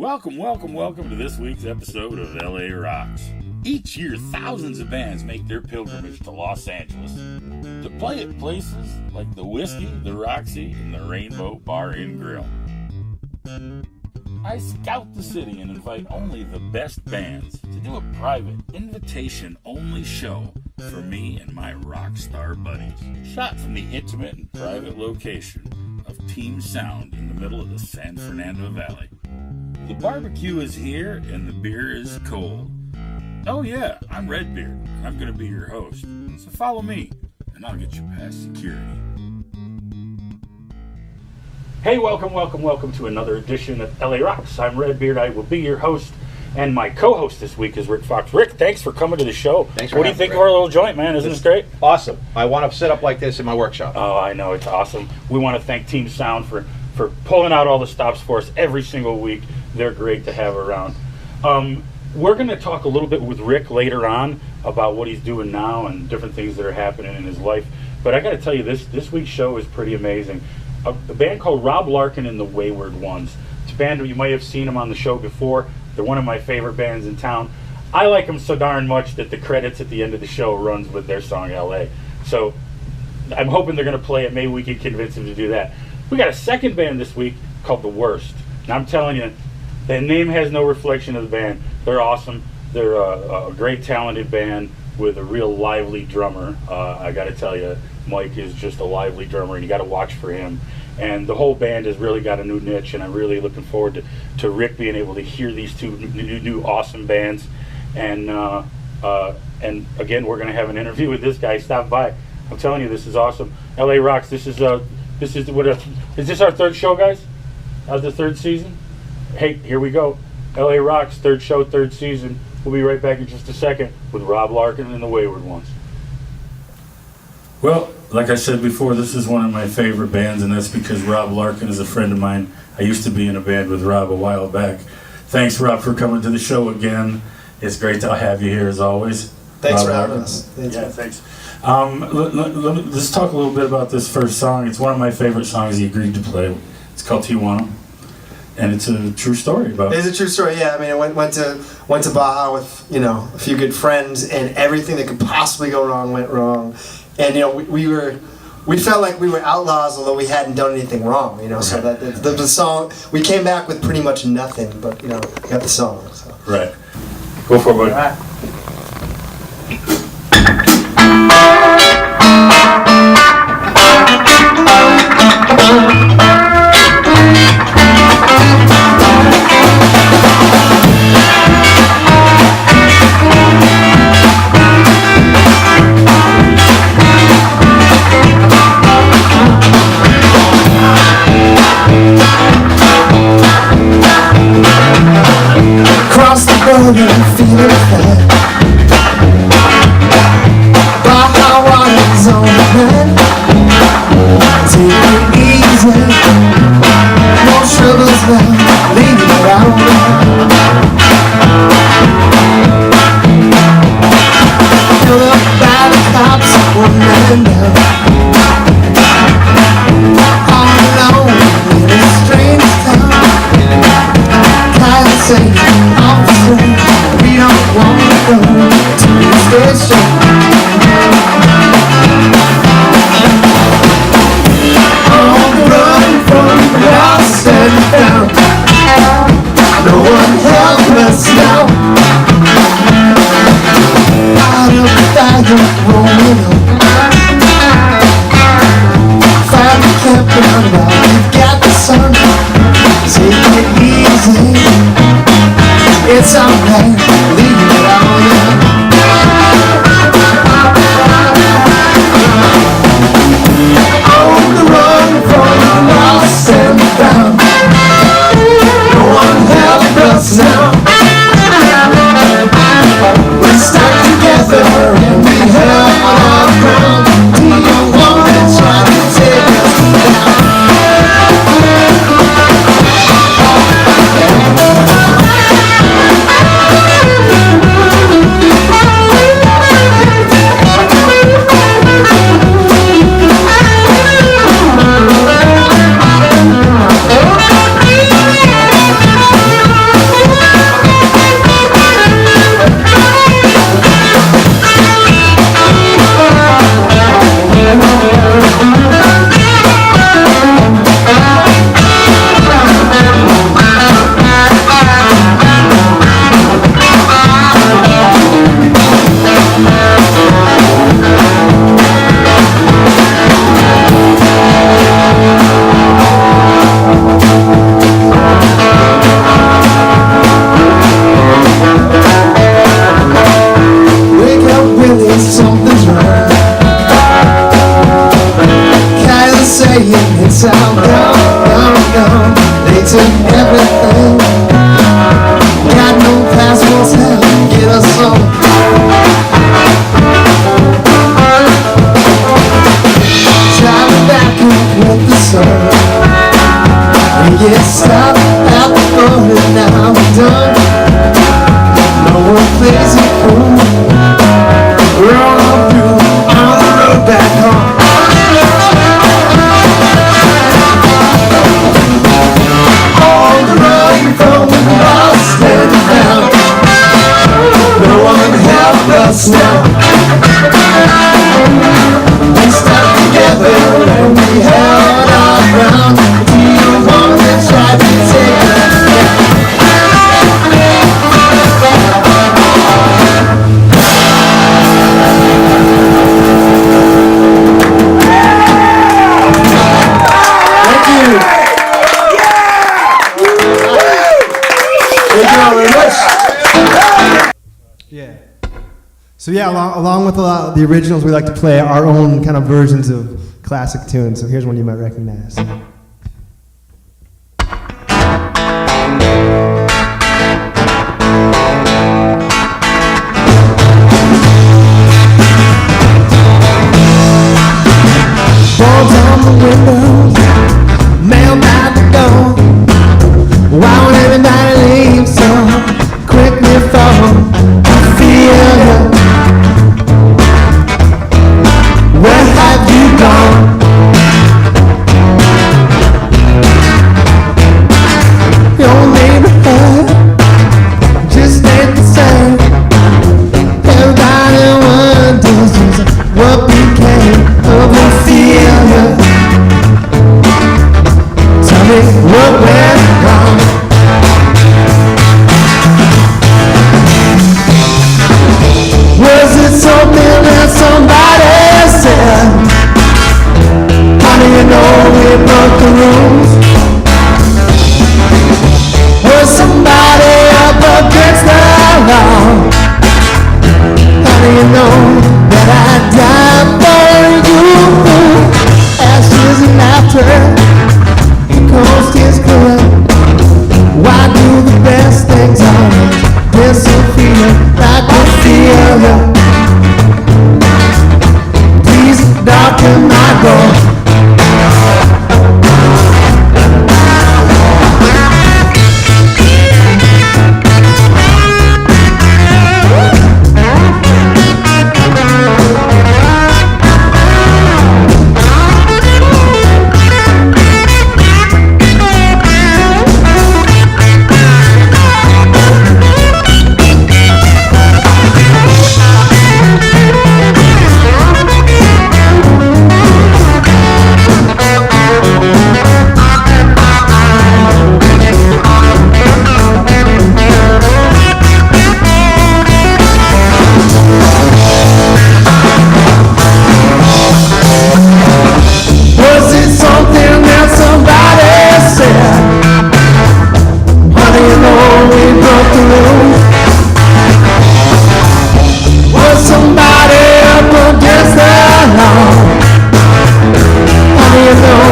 Welcome to this week's episode of LARocks. Each year, thousands of bands make their pilgrimage to Los Angeles to play at places like the Whiskey, the Roxy, and the Rainbow Bar and Grill. I scout the city and invite only the best bands to do a private, invitation-only show for me and my rock star buddies. Shot from the intimate and private location of Team Sound in the middle of the San Fernando Valley. The barbecue is here and the beer is cold. Oh yeah, I'm Redbeard, and I'm going to be your host. So follow me, and I'll get you past security. Hey, welcome to another edition of LARocks. I'm Redbeard, I will be your host, and my co-host this week is Rick Fox. Rick, thanks for coming to the show. Thanks for What do you think of our little joint, man? Isn't it great? Awesome. I want to set up like this in my workshop. Oh, I know, it's awesome. We want to thank Team Sound for pulling out all the stops for us every single week. They're great to have around. We're going to talk a little bit with Rick later on about what he's doing now and different things that are happening in his life. But I got to tell you, this week's show is pretty amazing. A band called Rob Larkin and the Wayward Ones. It's a band, you might have seen them on the show before. They're one of my favorite bands in town. I like them so darn much that the credits at the end of the show runs with their song LA. So I'm hoping they're going to play it. Maybe we can convince them to do that. We got a second band this week called The Worst. And I'm telling you, the name has no reflection of the band. They're awesome. They're a great, talented band with a real lively drummer. I got to tell you, Mike is just a lively drummer, and you got to watch for him. And the whole band has really got a new niche, and I'm really looking forward to Rick being able to hear these two new awesome bands. And again, we're going to have an interview with this guy. Stop by. I'm telling you, this is awesome. LARocks. Is this our third show, guys? How's the third season? Hey, here we go. LARocks, third show, third season. We'll be right back in just a second with Rob Larkin and the Wayward Ones. Well, like I said before, this is one of my favorite bands, and that's because Rob Larkin is a friend of mine. I used to be in a band with Rob a while back. Thanks, Rob, for coming to the show again. It's great to have you here, as always. Thanks Rob for having Larkin. us. Thanks. Let's talk a little bit about this first song. It's one of my favorite songs he agreed to play. It's called Tijuana. And it's a true story about it. It's a true story, yeah. I mean, I went to Baja with, a few good friends, and everything that could possibly go wrong went wrong. And, we felt like we were outlaws, although we hadn't done anything wrong, Right. So that the song, we came back with pretty much nothing, but, got the song. So. Right. Go for it, buddy. All right. Across the border, feeling fat. Baja waters on the land. Take it easy. No troubles now. Leave it out there. Filled up by the cops, one man down. All alone in a strange town. Kind of say, officer, we don't want to go to the station. On the run from lost and found. No one help us now. Out of the fire, rolling on. Find the campground now, we've got the sun. Take it easy. It's alright, leave it all in. On the run from lost and found. No one help us now. We're stuck together and we held our ground. Do you want to try to take us down? town, gone. They took everything. Got no passports, hell, get us home. Driving back up with the sun. We get stopped at the border, now we're done. No one plays it cool. We're all through, on the road back home. On the road from lost and found. No one helped us now. We stuck together and we held our ground. Do you want to try to take us down? Thank you. Thank you all very much. Yeah. So yeah, along with a lot of the originals, we like to play our own kind of versions of classic tunes. So here's one you might recognize. Boards on the windows, mail by the door. Why won't everybody leave so quickly for feel you? Where have you gone? Your neighborhood just ain't the same. Everybody wonders just what became of Ophelia. Tell me what went wrong. Was it something that somebody said? How do you know we broke the rules? Was somebody up against the law? How do you know that I died for you? Ashes and laughter, the coast is clear. Why do the best things always disappear like Ophelia? Please darken my door. Was it something that somebody said? How do you know we broke the rules? Was somebody up against the law? How do you know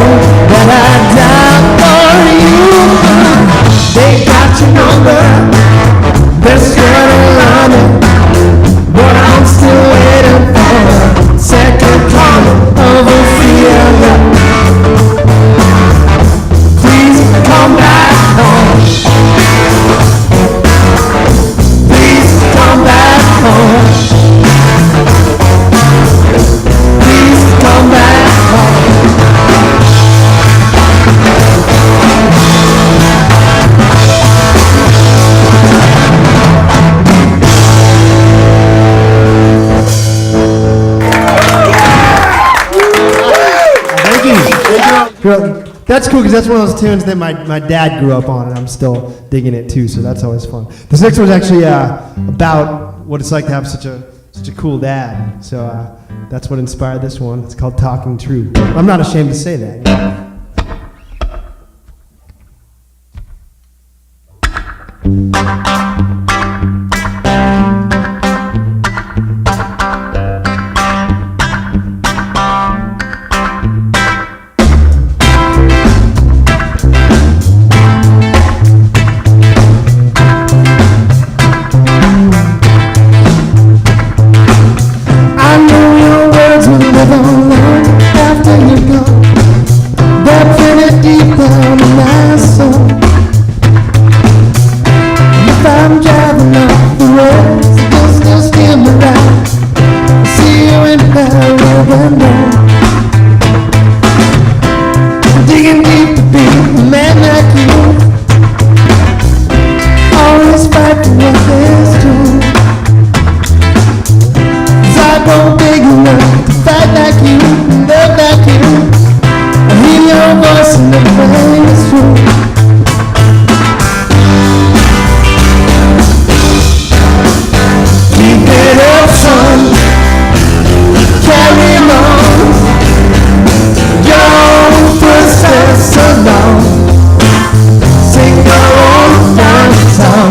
that I died for you? They got your number, they're skirting around it, but I'm still waiting for the second coming of Ophelia. Please come back home. Please come back home. Please come back home. Thank you. That's cool because that's one of those tunes that my dad grew up on, and I'm still digging it too. So that's always fun. This next one's actually about what it's like to have such a cool dad. So that's what inspired this one. It's called "Talking True." I'm not ashamed to say that. digging deep to be a man like you. Always fight for what is true. 'Cause I grow big enough to fight like you, love like you. I hear your voice and the pain is true. Keep it up, son. Carry on. Your footsteps along. Sing your own downtown.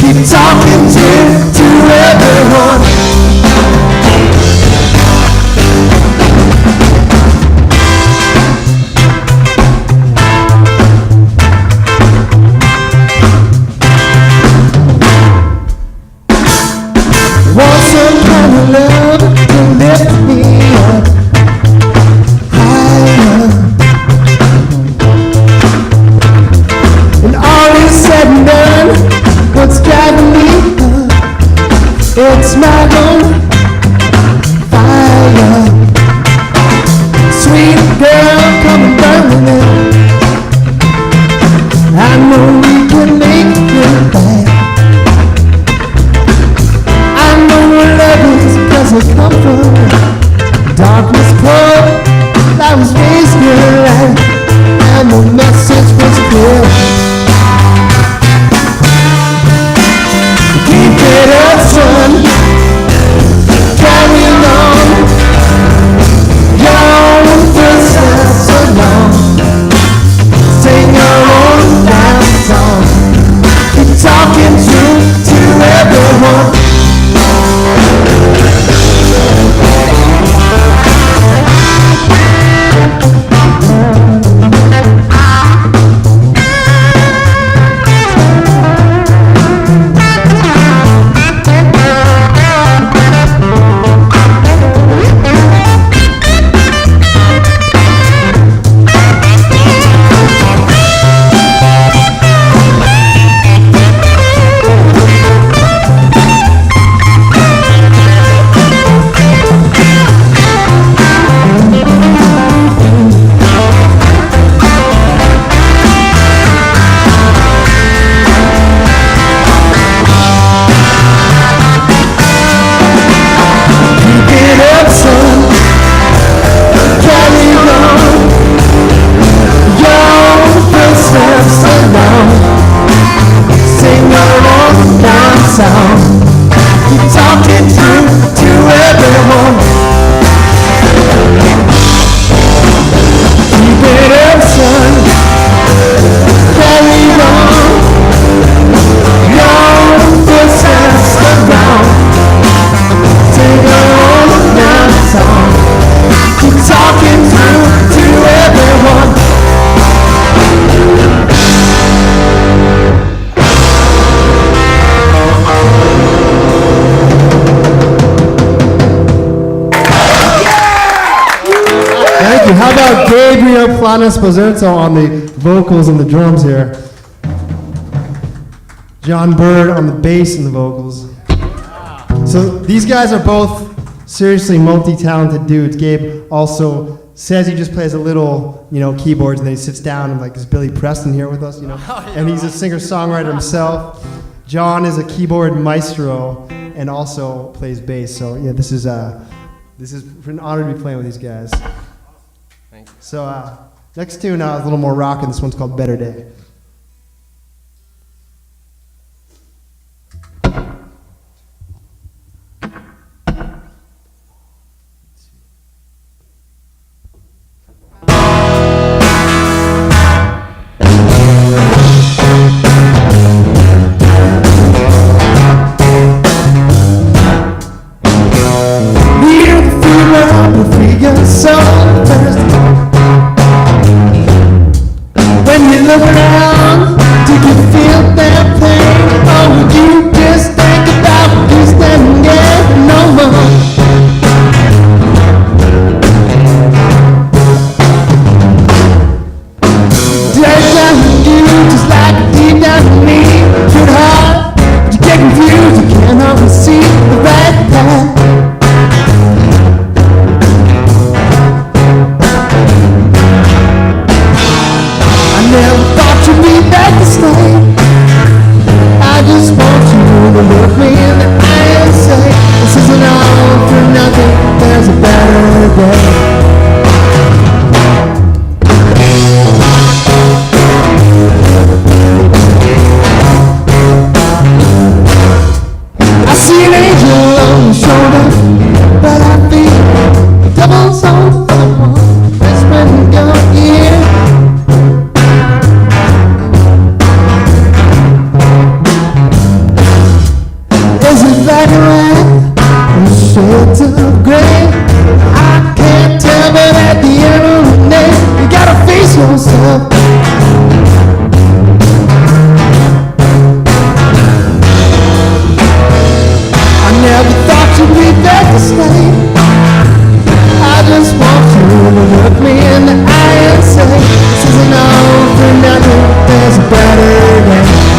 Keep talking to everyone. Want some kind of love to lift me up higher. And all is said and done, what's driving me up? It's my own fire. Sweet girl, come and burn with me. I know we can make it back. I know what love is, 'cause it come from darkness poured, I was raised in light, and the message was clear. Keep it up, son. Carry on. Your footsteps along. Sing your own down song. Keep talking to everyone. How about Gabriel Planas Pozerzo on the vocals and the drums here? John Bird on the bass and the vocals. So these guys are both seriously multi-talented dudes. Gabe also says he just plays a little, keyboards, and then he sits down and like is Billy Preston here with us, and he's a singer-songwriter himself. John is a keyboard maestro and also plays bass. So yeah, this is an honor to be playing with these guys. Thank you. So next tune is a little more rockin'. This one's called Better Day. myself. I never thought you'd be there to stay. I just want you to look me in the eye and say, this isn't all for nothing, there's a better day.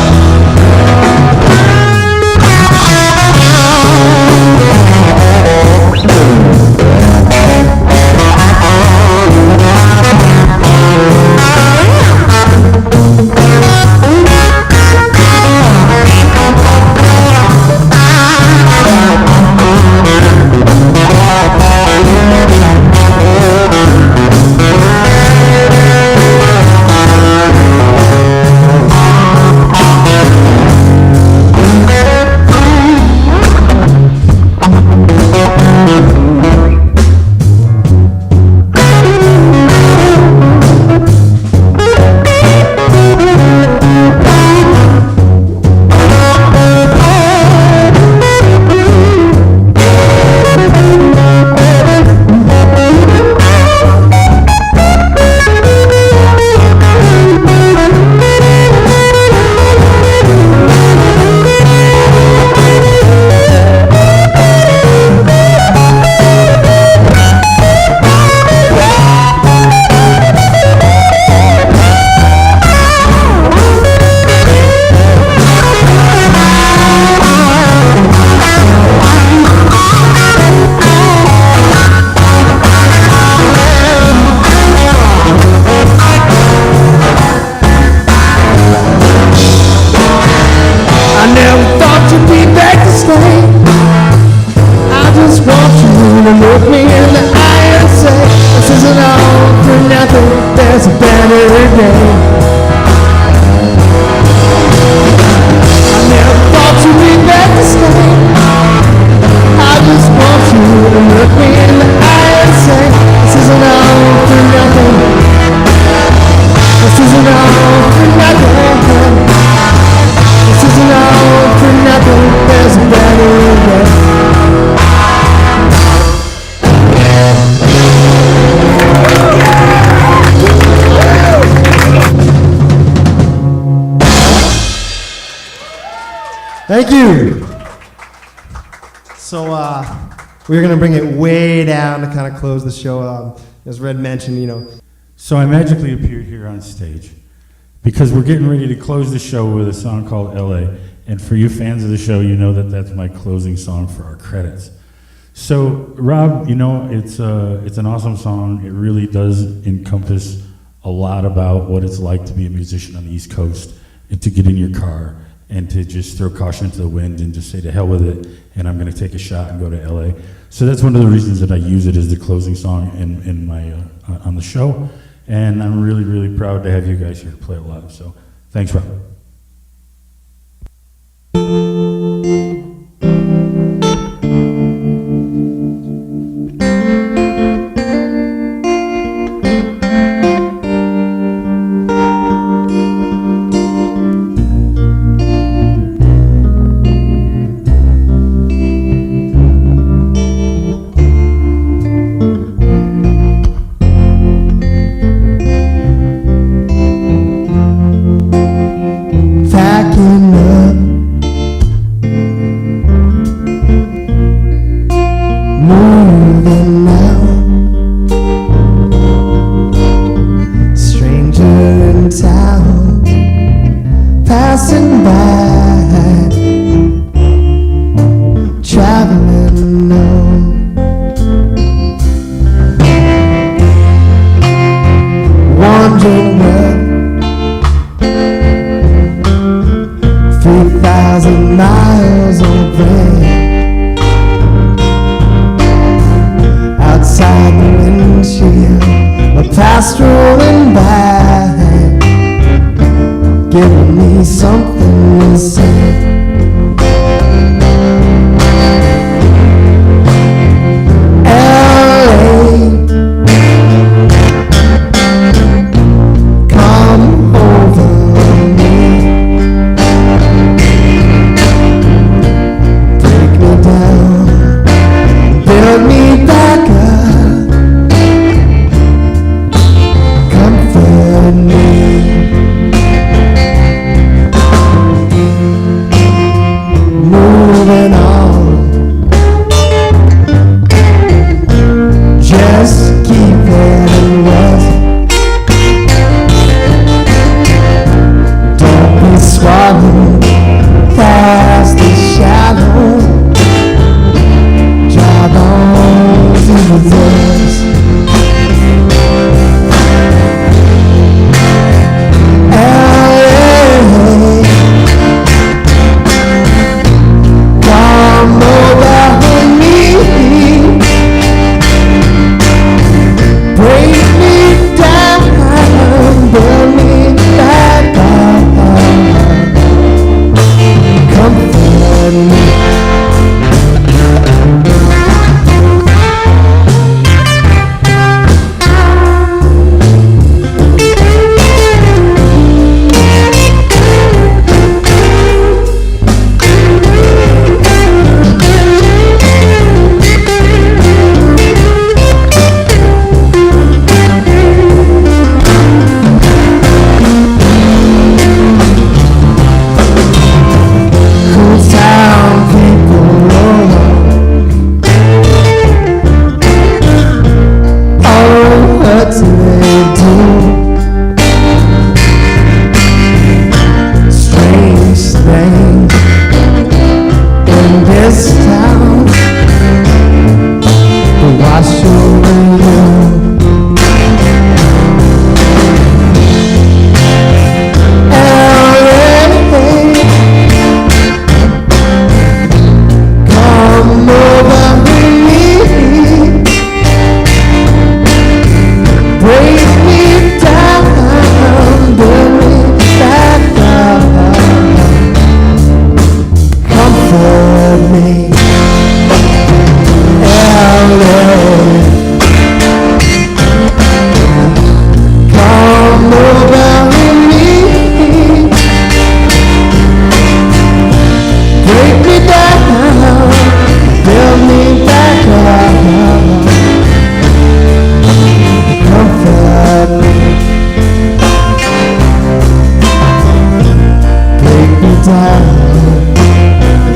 Thank you. So we're going to bring it way down to kind of close the show. As Red mentioned, you know. So I magically appeared here on stage because we're getting ready to close the show with a song called LA. And for you fans of the show, you know that that's my closing song for our credits. So Rob, you know, it's an awesome song. It really does encompass a lot about what it's like to be a musician on the East Coast and to get in your car and to just throw caution to the wind and just say to hell with it, and I'm going to take a shot and go to LA. So that's one of the reasons that I use it as the closing song in my on the show, and I'm really, really proud to have you guys here to play it live. So thanks, Rob.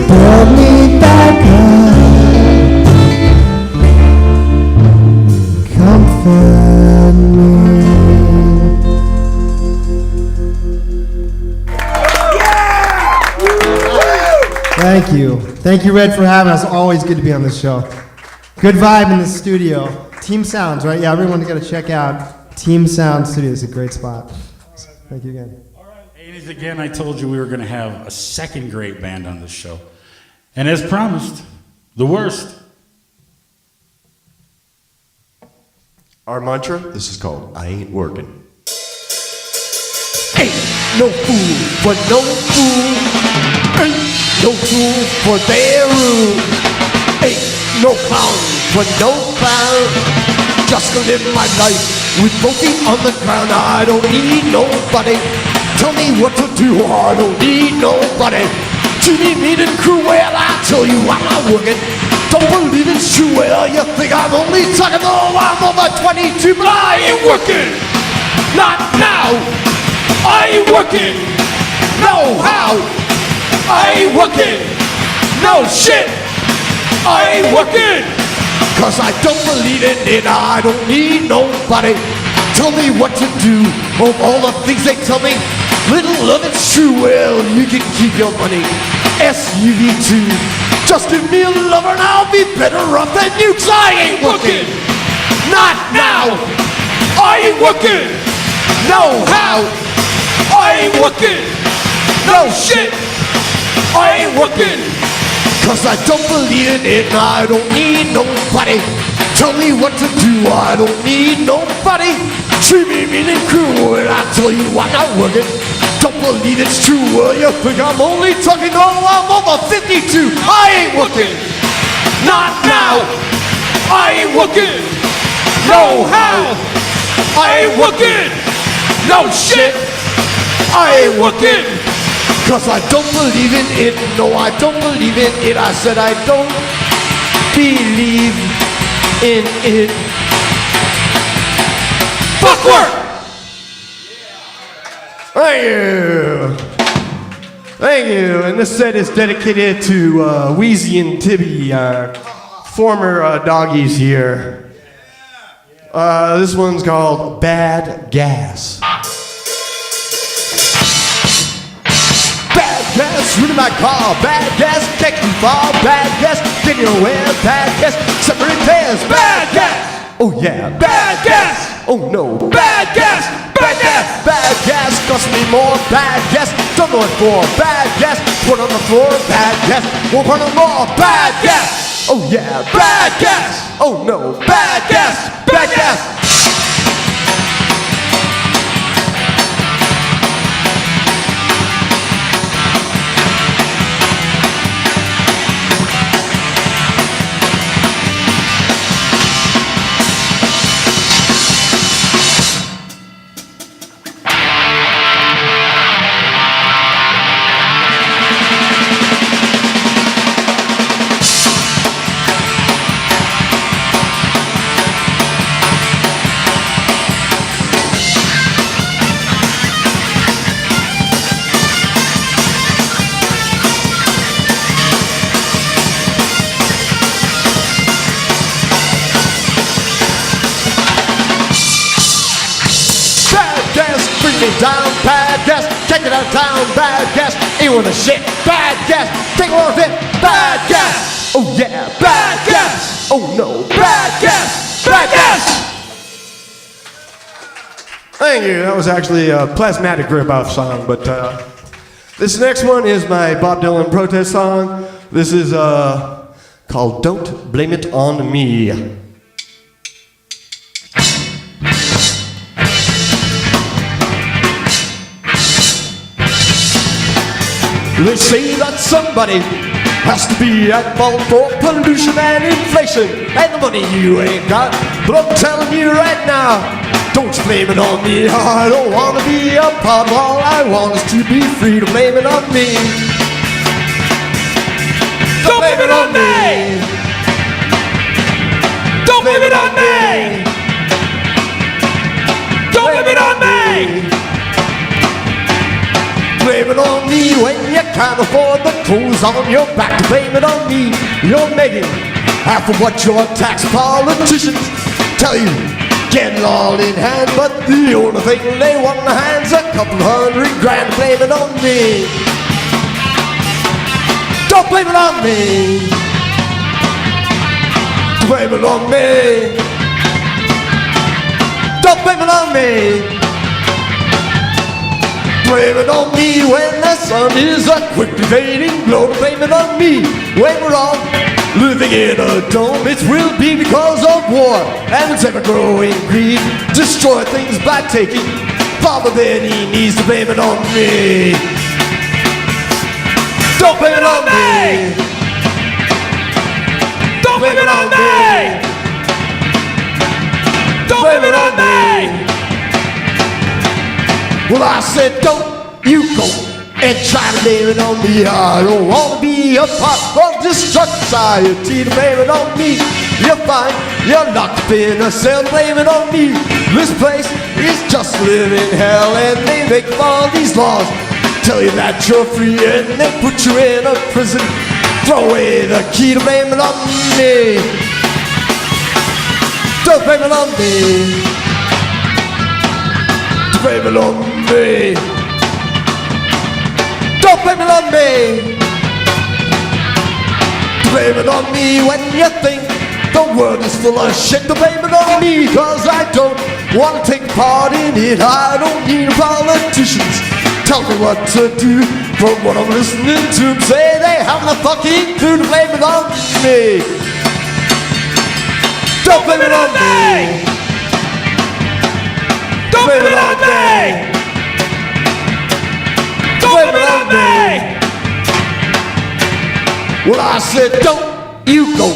pull me back up, comfort me. Thank you. Thank you, Red, for having us. Always good to be on this show. Good vibe in the studio. Team Sounds, right? Yeah, everyone's got to check out Team Sound Studio. It's a great spot. Thank you again. Ladies, again, I told you we were going to have a second great band on this show. And as promised, the worst. Our mantra, this is called I Ain't Working. Ain't no fool for no fool. Ain't no fool for their rule. Ain't no clown for no clown. Just to live my life with both feet on the ground. I don't need nobody. Tell me what to do. I don't need nobody. Treat me mean and cruel. I tell you I'm not working. Don't believe it's true. Well, you think I'm only talking. Oh, I'm over 22, but I ain't working. Not now. I ain't working. No how. I ain't working. No shit. I ain't working. Cause I don't believe in it. I don't need nobody. Tell me what to do. Of all the things they tell me, little of it's true. Well, you can keep your money. SUV2. Just give me a lover and I'll be better off than you. Cause I ain't working. Not now. I ain't working. No how. I ain't working. No shit. I ain't working. Cause I don't believe in it and I don't need nobody. Tell me what to do. I don't need nobody. Treat me mean and cruel and I tell you I'm not working. Don't believe it's true. Well, you think I'm only talking. Oh, I'm over 52. I ain't working. Not now. I ain't working. No how. I ain't working. No shit. I ain't working. Cause I don't believe in it. No, I don't believe in it. I said I don't believe in it. Fuck work! Thank you. Thank you. And this set is dedicated to Wheezy and Tibby, our former doggies here. This one's called Bad Gas. Bad gas, running my car. Bad gas, can't too far. Bad gas, get your way. Bad gas, separate pairs. Bad gas. Oh yeah, bad gas. Oh no, bad gas. Bad gas. Bad gas, cost me more. Bad gas, don't know it for. Bad gas, put on the floor. Bad gas, won't run no more. Bad gas. Oh yeah, bad gas. Oh no, bad gas. Bad gas. Down, bad gas, take it out down, bad gas, ain't with a shit, bad gas, take more of it, bad gas, oh yeah, bad gas, oh no, bad gas, bad gas. Thank you, that was actually a plasmatic rip-off song, but this next one is my Bob Dylan protest song. This is called Don't Blame It On Me. They say that somebody has to be at fault for pollution and inflation and the money you ain't got. But I'm telling you right now, don't you blame it on me. I don't want to be a part of all I want is to be free to blame it on me. Don't blame it on me. Don't blame it on me. Don't blame it on me. Blame blame it on me when you can't afford the clothes on your back. Blame it on me, you're making half of what your tax politicians tell you. Getting all in hand, but the only thing they want in their hands a couple $100,000. Blame it on me. Don't blame it on me. Blame it on me. Don't blame it on me. Blame it on me when the sun is a quickly fading glow. Blame it on me when we're all living in a dome. It will be because of war and its ever-growing greed. Destroy things by taking farther than he needs. To blame it on me. Don't blame it on me. Don't blame it on me. Don't blame it on me. Well, I said, don't you go and try to blame it on me. I don't want to be a part of this drug society. To blame it on me, you're fine. You're locked up in a cell. Blame it on me. This place is just living hell, and they make all these laws. Tell you that you're free, and they put you in a prison. Throw away the key. To blame it on me. Don't blame it on me. Blame it on me. Don't blame it on me. Blame it on me when you think the world is full of shit. To blame it on me, cause I don't want to take part in it. I don't need politicians tell me what to do. From what I'm listening to them say, they haven't a fucking clue. To blame it on me. Don't blame it on me. Don't blame it on me! Don't blame it on me! Well, I said, don't you go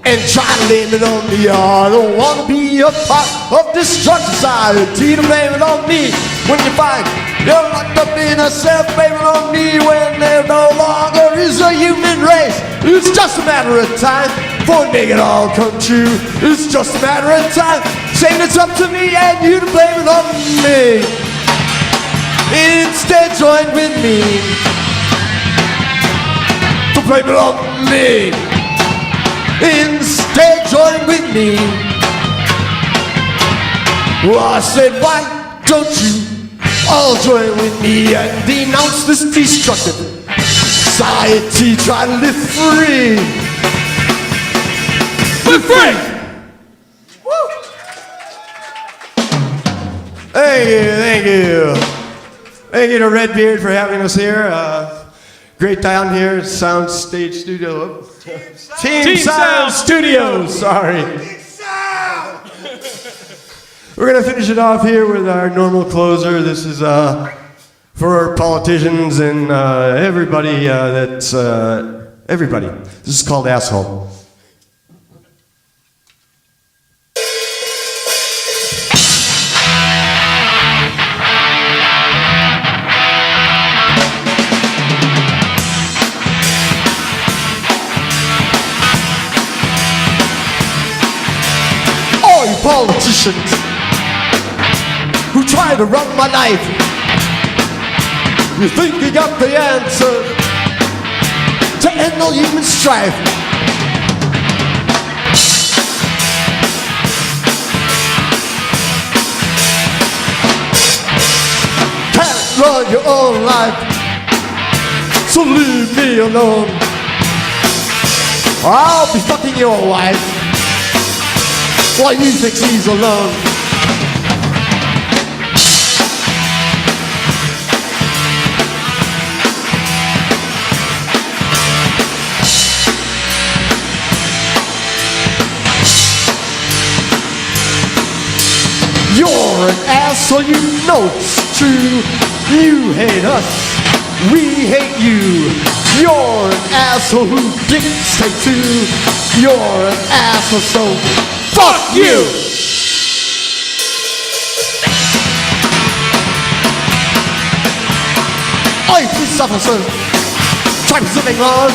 and try to blame it on me. I don't want to be a part of this drug society. To blame it on me when you find you're locked up in a cell. Blame it on me when there no longer is a human race. It's just a matter of time for make it all come true. It's just a matter of time. Saying it's up to me and you to blame it on me. Instead join with me to blame it on me. Instead join with me. Well, I said, why don't you all join with me and denounce this destructive society? Try to live free. Live free! Thank you, thank you. Thank you to Redbeard for having us here. Great down here at Sound Stage Studio. Team Sound Studios, sorry. We're going to finish it off here with our normal closer. This is for politicians and everybody everybody. This is called Asshole. Politicians who try to run my life, you think you got the answer to end all human strife. Can't run your own life, so leave me alone. I'll be fucking your wife while you think she's alone. You're an asshole, you know it's true. You hate us, we hate you. You're an asshole who dictates to. You're an asshole, so fuck you! Oi, police officer, try preserving laws.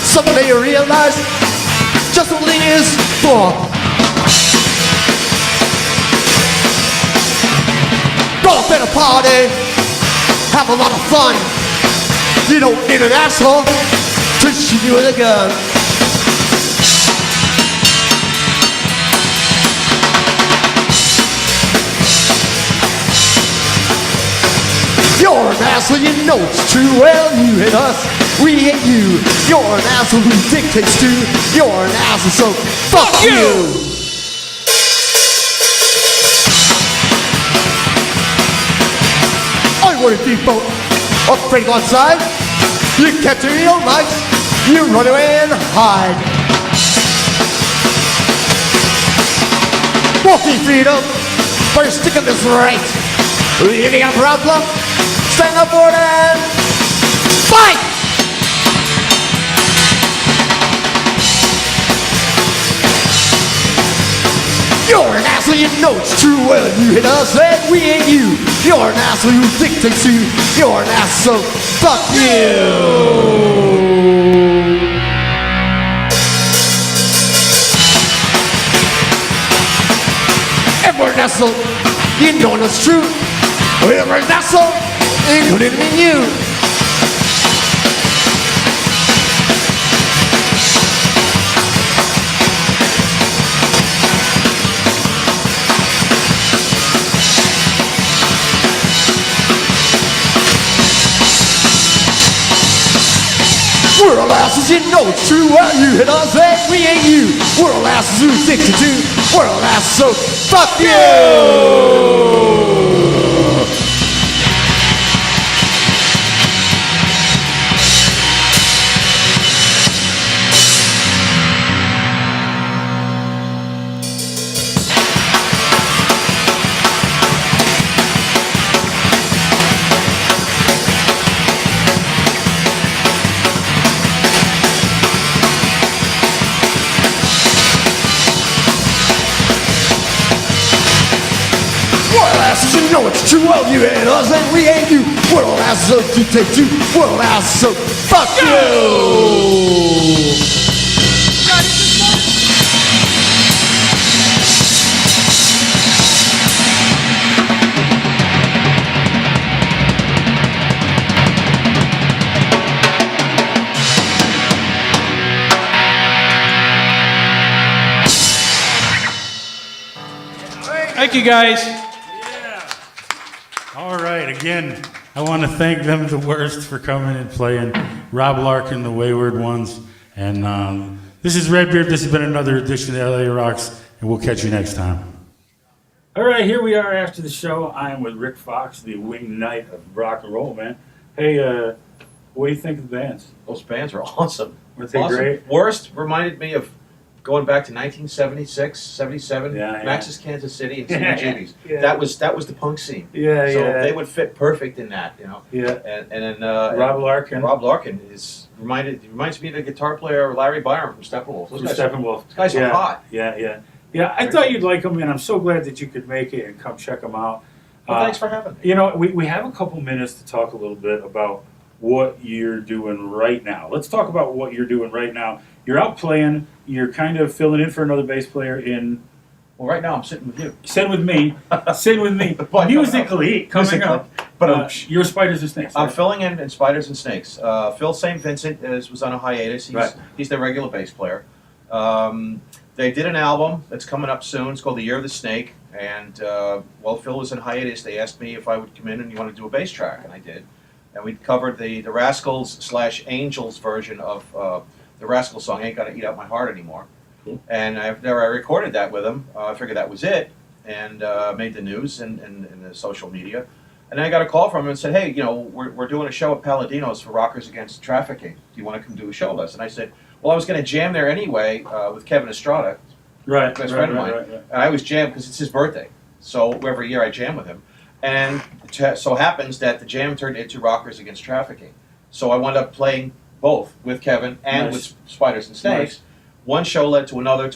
Someday you realize just what it is for. Go up at a party, have a lot of fun. You don't need an asshole to shoot you with a gun. You're an asshole, you know it's true. Well, you hate us, we hate you. You're an asshole who dictates to. You're an asshole, so fuck you. I want to be both afraid outside. You capture your life, you run away and hide. Walking freedom, but you're sticking this right. Leaving a problem, stand up for it and fight! You're an asshole, you know it's true. Well, you hit us and we ain't you. You're an asshole who dictates you. You're an asshole, fuck you. Everyone's an asshole, you know it's true. Everyone's an asshole, including you. We're all asses, you know it's true. Well, you hit us and we ain't you. We're all asses who addicted to. We're all asses, so fuck you! You know it's true, well you ain't us and we ain't you. We're all asses so dictate you. We're all asses so fuck you. Thank you guys. All right, again, I want to thank them the worst for coming and playing. Rob Larkin, the Wayward Ones. And this is Redbeard. This has been another edition of LARocks, and we'll catch you next time. All right, here we are after the show. I am with Rick Fox, the winged knight of rock and roll, man. Hey, what do you think of the bands? Those bands are awesome. Were they great? Worst reminded me of going back to 1976, 77, Yeah. Max's Kansas City and CBGB's. Yeah. That was the punk scene. Yeah, so yeah. they would fit perfect in that, you know. Yeah. And then Rob Larkin. Rob Larkin reminds me of the guitar player Larry Byron from Steppenwolf. From Steppenwolf. Those guys are hot. Yeah. I thought you'd like them, and I'm so glad that you could make it and come check them out. Well, thanks for having me. You know, we have a couple minutes to talk a little bit about what you're doing right now. Let's talk about what you're doing right now. You're out playing. You're kind of filling in for another bass player in. Well, right now I'm sitting with you. Sitting with me. Musically coming up. But you're Spiders and Snakes. I'm Right? filling in Spiders and Snakes. Phil St. Vincent was on a hiatus. He's the regular bass player. They did an album that's coming up soon. It's called The Year of the Snake. And while Phil was in hiatus, they asked me if I would come in and you want to do a bass track, and I did. And we covered the Rascals/Angels version of the Rascals song, Ain't Gonna Eat Out My Heart Anymore. Cool. And after I recorded that with him, I figured that was it, and made the news and the social media. And then I got a call from him and said, hey, you know, we're doing a show at Palladino's for Rockers Against Trafficking. Do you want to come do a show with us? And I said, well, I was going to jam there anyway with Kevin Estrada, Right. best friend of mine. Right. And I was jammed because it's his birthday. So every year I jam with him. And it so happens that the jam turned into Rockers Against Trafficking. So I wound up playing both with Kevin and with Spiders and Snakes. Nice. One show led to another,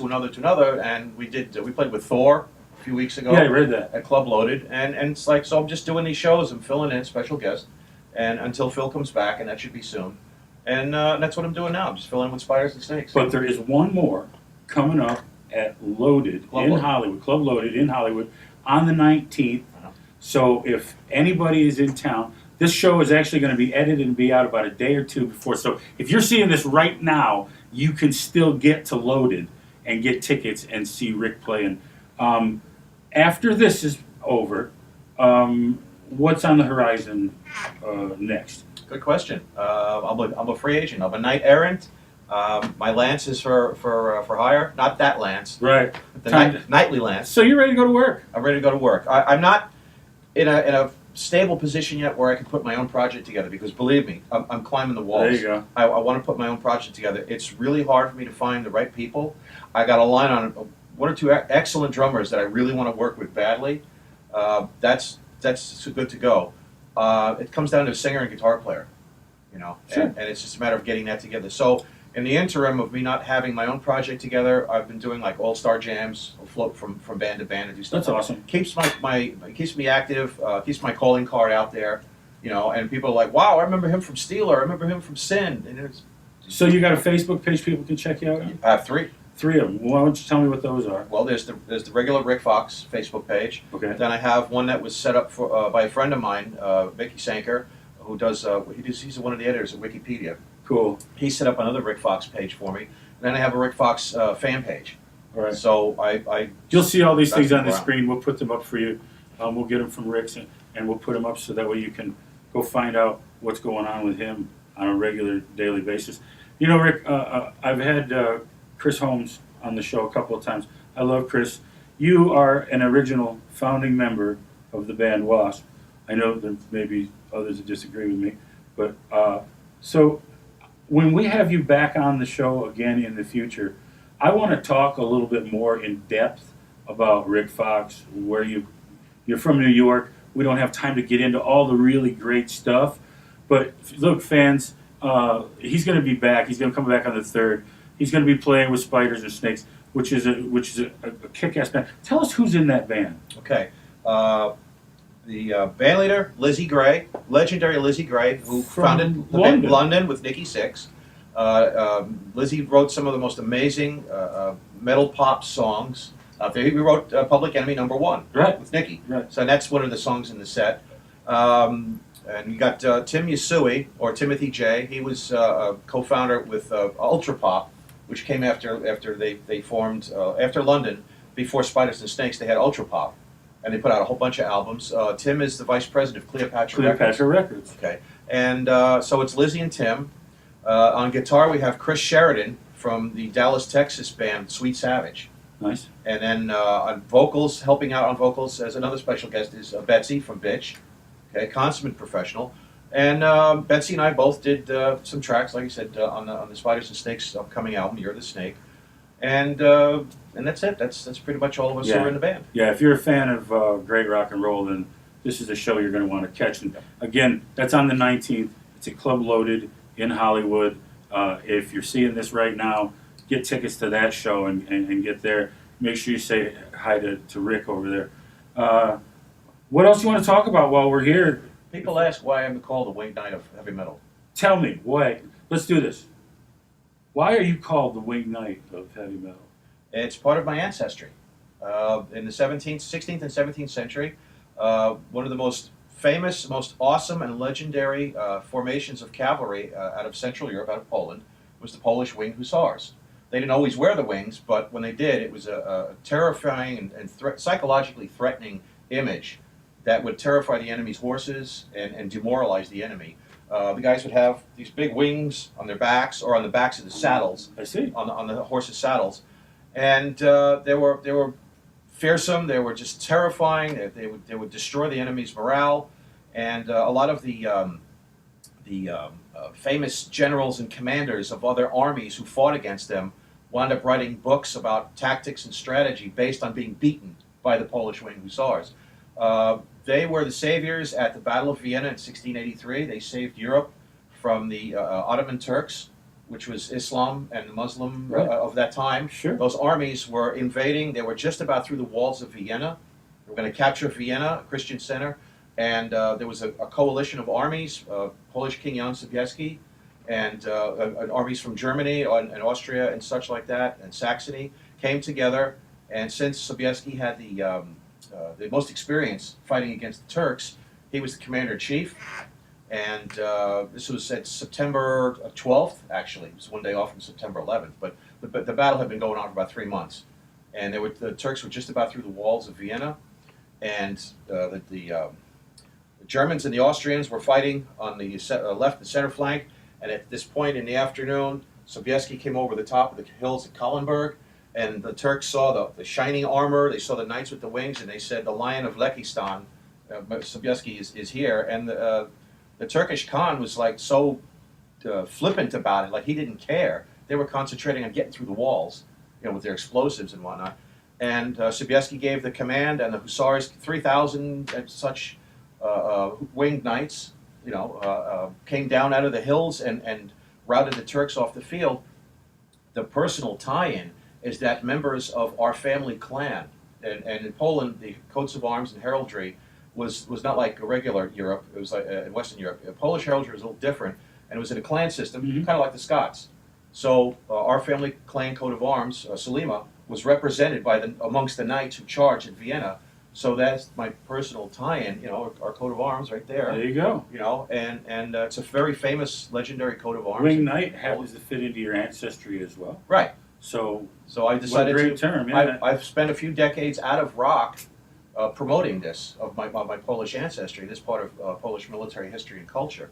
and we played with Thor a few weeks ago. Yeah, I read that. At Club Loaded, and it's like, so I'm just doing these shows, I'm filling in, special guest, and until Phil comes back, and that should be soon. And that's what I'm doing now, I'm just filling in with Spiders and Snakes. But there is one more coming up at Loaded Hollywood, Club Loaded in Hollywood, on the 19th. So if anybody is in town, This show is actually going to be edited and be out about a day or two before. So if you're seeing this right now, you can still get to Loaded and get tickets and see Rick playing. After this is over, what's on the horizon next? Good question. I'm a free agent. I'm a knight errant. My lance is for hire. Not that lance. Right. The nightly lance. So you're ready to go to work? I'm ready to go to work. I'm not in a stable position yet where I can put my own project together, because believe me, I'm climbing the walls. There you go. I want to put my own project together. It's really hard for me to find the right people. I got a line on one or two excellent drummers that I really want to work with badly. That's good to go. It comes down to a singer and guitar player, Sure. and it's just a matter of getting that together. So in the interim of me not having my own project together, I've been doing like all-star jams, float from band to band and do stuff. That's awesome. Keeps keeps me active, keeps my calling card out there, and people are like, wow, I remember him from Steeler, I remember him from Sin. And So you got a Facebook page people can check you out on? I have three. 3 of them. Why don't you tell me what those are? Well, there's the regular Rick Fox Facebook page. Okay. Then I have one that was set up for by a friend of mine, Mickey Sanker, who does he's one of the editors of Wikipedia. Cool. He set up another Rick Fox page for me. And then I have a Rick Fox fan page. All right. So I You'll see all these things That's on the around. screen. We'll put them up for you. We'll get them from Rick's, and we'll put them up so that way you can go find out what's going on with him on a regular, daily basis. Rick, I've had Chris Holmes on the show a couple of times. I love Chris. You are an original founding member of the band Wasp. I know there may be others that disagree with me, but so when we have you back on the show again in the future, I want to talk a little bit more in depth about Rick Fox, where you're from New York. We don't have time to get into all the really great stuff, but look, fans, he's going to be back. He's going to come back on the 3rd. He's going to be playing with Spiders and Snakes, which is a kick-ass band. Tell us who's in that band. Okay. The band leader, Lizzie Gray, legendary Lizzie Gray, who founded the band London with Nikki Sixx. Lizzie wrote some of the most amazing metal pop songs. He wrote Public Enemy #1 Right. with Nikki. Right. So that's one of the songs in the set. And you got Tim Yasui, or Timothy J. He was a co-founder with Ultra Pop, which came after they formed after London. Before Spiders and Snakes, they had Ultra Pop, and they put out a whole bunch of albums. Tim is the vice president of Cleopatra Records. Okay, and so it's Lizzie and Tim. On guitar, we have Chris Sheridan from the Dallas, Texas band Sweet Savage. Nice. And then on vocals, helping out on vocals as another special guest is Betsy from Bitch. Okay, consummate professional. And Betsy and I both did some tracks, like I said, on the Spiders and Snakes upcoming album, You're the Snake. And that's it. That's pretty much all of us who are in the band. Yeah, if you're a fan of great rock and roll, then this is a show you're going to want to catch. And again, that's on the 19th. It's at Club Loaded in Hollywood. If you're seeing this right now, get tickets to that show and get there. Make sure you say hi to Rick over there. What else you want to talk about while we're here? People ask why I'm called the Winged Knight of Heavy Metal. Tell me, why? Let's do this. Why are you called the Winged Knight of Heavy Metal? It's part of my ancestry. In the 16th and 17th century, one of the most famous, most awesome, and legendary formations of cavalry out of Central Europe, out of Poland, was the Polish Winged Hussars. They didn't always wear the wings, but when they did, it was a terrifying and psychologically threatening image that would terrify the enemy's horses and demoralize the enemy. The guys would have these big wings on their backs or on the backs of the saddles. I see. On the horses' saddles, and they were fearsome. They were just terrifying. They would destroy the enemy's morale, and a lot of the famous generals and commanders of other armies who fought against them wound up writing books about tactics and strategy based on being beaten by the Polish Winged Hussars. They were the saviors at the Battle of Vienna in 1683. They saved Europe from the Ottoman Turks, which was Islam and Muslim of that time. Sure. Those armies were invading. They were just about through the walls of Vienna. They were going to capture Vienna, a Christian center. And there was a coalition of armies, Polish King Jan Sobieski, and armies from Germany and Austria and such like that, and Saxony, came together. And since Sobieski had the most experience fighting against the Turks, he was the commander-in-chief. And this was at September 12th, actually. It was one day off from September 11th. But the battle had been going on for about 3 months. And the Turks were just about through the walls of Vienna. And the Germans and the Austrians were fighting on the left and center flank. And at this point in the afternoon, Sobieski came over the top of the hills at Kallenberg. And the Turks saw the shining armor. They saw the knights with the wings. And they said, the Lion of Lekistan, Sobieski is here. And the Turkish Khan was like so flippant about it, like he didn't care. They were concentrating on getting through the walls, with their explosives and whatnot. And Sobieski gave the command, and the Hussars, 3,000 and such winged knights, came down out of the hills and routed the Turks off the field. The personal tie-in is that members of our family clan, and in Poland, the coats of arms and heraldry was not like a regular Europe. It was like in Western Europe. Polish heraldry was a little different, and it was in a clan system, kind of like the Scots. So our family clan coat of arms, Selima, was represented by amongst the knights who charged in Vienna. So that's my personal tie-in, our coat of arms right there. There you go. And it's a very famous, legendary coat of arms. Wing Knight happens to fit into your ancestry as well. Right. So I decided what a great term. Yeah. I've spent a few decades out of rock promoting this of my Polish ancestry, this part of Polish military history and culture.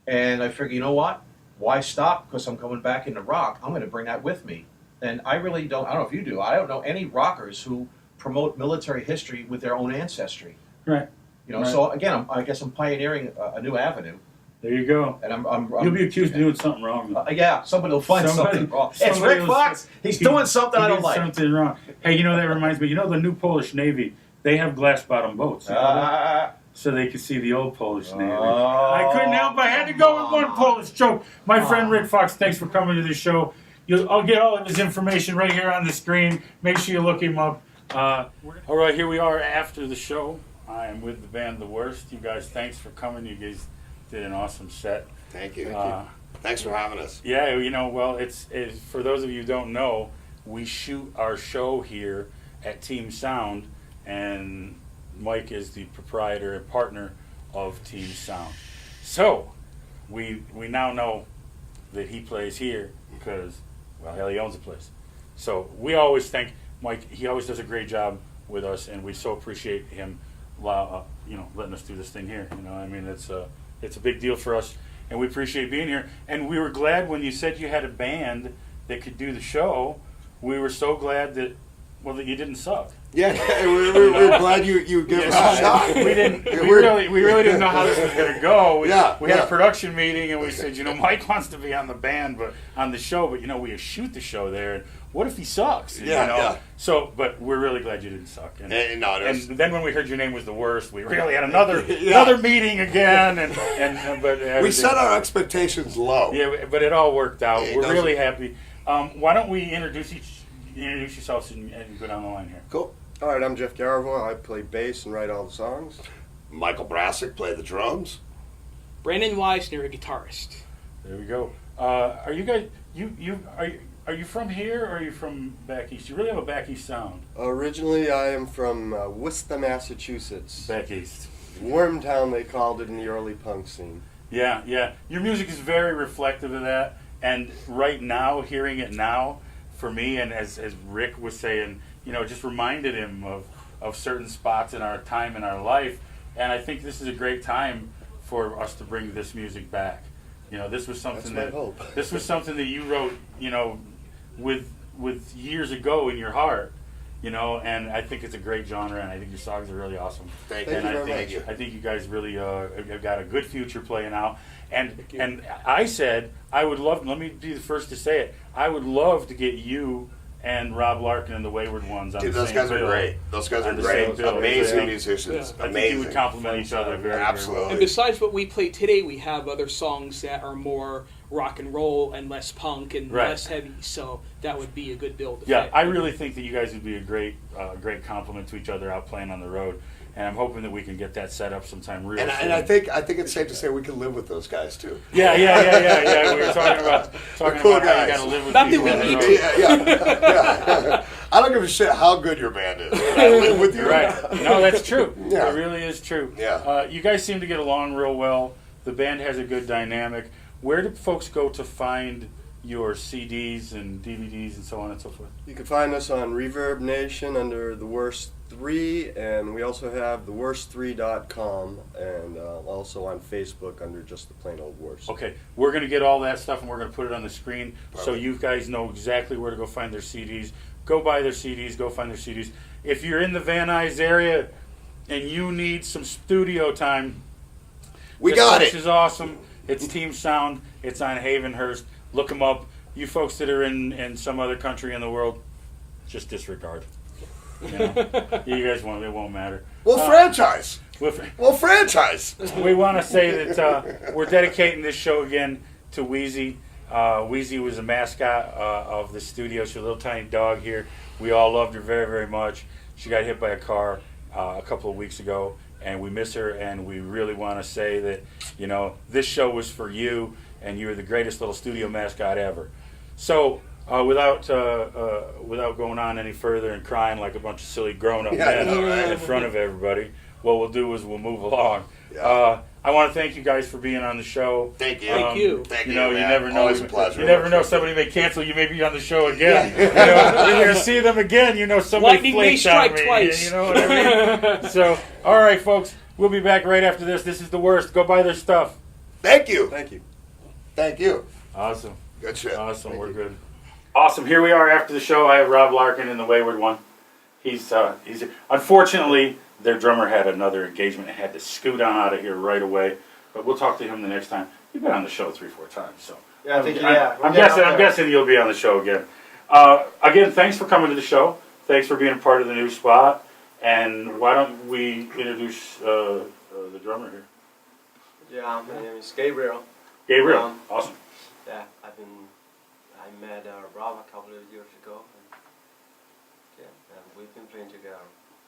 And I figured, you know what? Why stop? Because I'm coming back into rock. I'm going to bring that with me. And I really don't. I don't know if you do. I don't know any rockers who promote military history with their own ancestry. Right. Right. So again, I guess I'm pioneering a new avenue. There you go. And I'm You'll be accused of doing something wrong. Yeah, somebody will find something wrong. It's Rick Fox. He's doing something I don't like. Something wrong. Hey, that reminds me. The new Polish Navy, they have glass-bottom boats. So they could see the old Polish Navy. I couldn't help. I had to go with one Polish joke. My friend Rick Fox, thanks for coming to the show. I'll get all of his information right here on the screen. Make sure you look him up. All right, here we are after the show. I am with the band The Worst. You guys, thanks for coming. You guys did an awesome set. Thank you. Thanks for having us. Yeah, well, it's for those of you who don't know, we shoot our show here at Team Sound, and Mike is the proprietor and partner of Team Sound. So we now know that he plays here because, well, hell, he owns the place. So we always thank Mike. He always does a great job with us, and we so appreciate him, letting us do this thing here. It's a big deal for us, and we appreciate being here. And we were glad when you said you had a band that could do the show. We were so glad that you didn't suck. Yeah, we're glad you gave us a shot. We really didn't know how this was going to go. We had a production meeting, and we said, Mike wants to be on the band, but on the show, but we shoot the show there. And what if he sucks? And, So, but we're really glad you didn't suck. And then when we heard your name was The Worst, we really had another meeting again. But we set our expectations low. Yeah, but it all worked out. We're really happy. Why don't we introduce yourselves and go down the line here? Cool. All right, I'm Jeff Garavor. I play bass and write all the songs. Michael Brassick played the drums. Brandon Weisner, a guitarist. There we go. Are you guys? Are you from here or are you from back east? You really have a back east sound. Originally, I am from Worcester, Massachusetts. Back east. Wormtown, they called it in the early punk scene. Yeah. Your music is very reflective of that. And right now, hearing it now, for me, and as Rick was saying, just reminded him of certain spots in our time in our life. And I think this is a great time for us to bring this music back. This was something this was something that you wrote, with years ago in your heart, and I think it's a great genre, and I think your songs are really awesome. Thank you very much. I think you guys really have got a good future playing out. And I said I would love. Let me be the first to say it. I would love to get you and Rob Larkin and the Wayward Ones on the same bill. Those guys are great. Those guys are great. Amazing musicians. I think you would complement each other very, absolutely. very well. And besides what we play today, we have other songs that are more rock and roll and less punk and less heavy. So that would be a good build. Yeah, I really think that you guys would be a great complement to each other out playing on the road. And I'm hoping that we can get that set up sometime real soon. And I think it's safe to say we can live with those guys too. Yeah. We were talking about cool how you guys. got to live with Not people. that we need to. Yeah. I don't give a shit how good your band is. I live with you. Right. No, that's true. Yeah. It really is true. Yeah. You guys seem to get along real well. The band has a good dynamic. Where do folks go to find your CDs and DVDs and so on and so forth? You can find us on Reverb Nation under The Worst 3, and we also have theworst3.com, and also on Facebook under just the plain old Worst. Okay, we're going to get all that stuff and we're going to put it on the screen so you guys know exactly where to go find their CDs. Go buy their CDs, go find their CDs. If you're in the Van Nuys area and you need some studio time, We got This it. is awesome. It's Team Sound. It's on Havenhurst. Look them up. You folks that are in some other country in the world, just disregard. You know? You guys won't. It won't matter. We'll franchise. We'll We'll franchise. We want to say that we're dedicating this show again to Wheezy. Wheezy was a mascot of the studio. She's a little tiny dog here. We all loved her very, very much. She got hit by a car a couple of weeks ago, and we miss her, and we really want to say that, you know, this show was for you, and you're the greatest little studio mascot ever. So, without going on any further and crying like a bunch of silly grown-up Yeah, I men know, right? in front of everybody, what we'll do is we'll move along. Yeah. I want to thank you guys for being on the show. Thank you. Thank you. Thank You know, you man. never know. Always a pleasure. You never know. Somebody may cancel. You may be on the show again. You know, you're gonna see them again. You know, somebody Lightning may flaked on strike me. twice. You know what I mean? So, all right, folks, we'll be back right after this. This is The Worst. Go buy their stuff. Thank you. Thank you. Thank you. Awesome. Good shit. Awesome. Thank We're you. good. Awesome. Here we are after the show. I have Rob Larkin in the Wayward One. He's unfortunately their drummer had another engagement and had to scoot on out of here right away. But we'll talk to him the next time. You've been on the show 3-4 times, so Yeah, I think I'm guessing you'll be on the show again. Again, thanks for coming to the show. Thanks for being a part of the new spot. And why don't we introduce the drummer here? Yeah, my name is Gabriel. Gabriel. Awesome. Yeah, I met Rob a couple of years ago, and and we've been playing together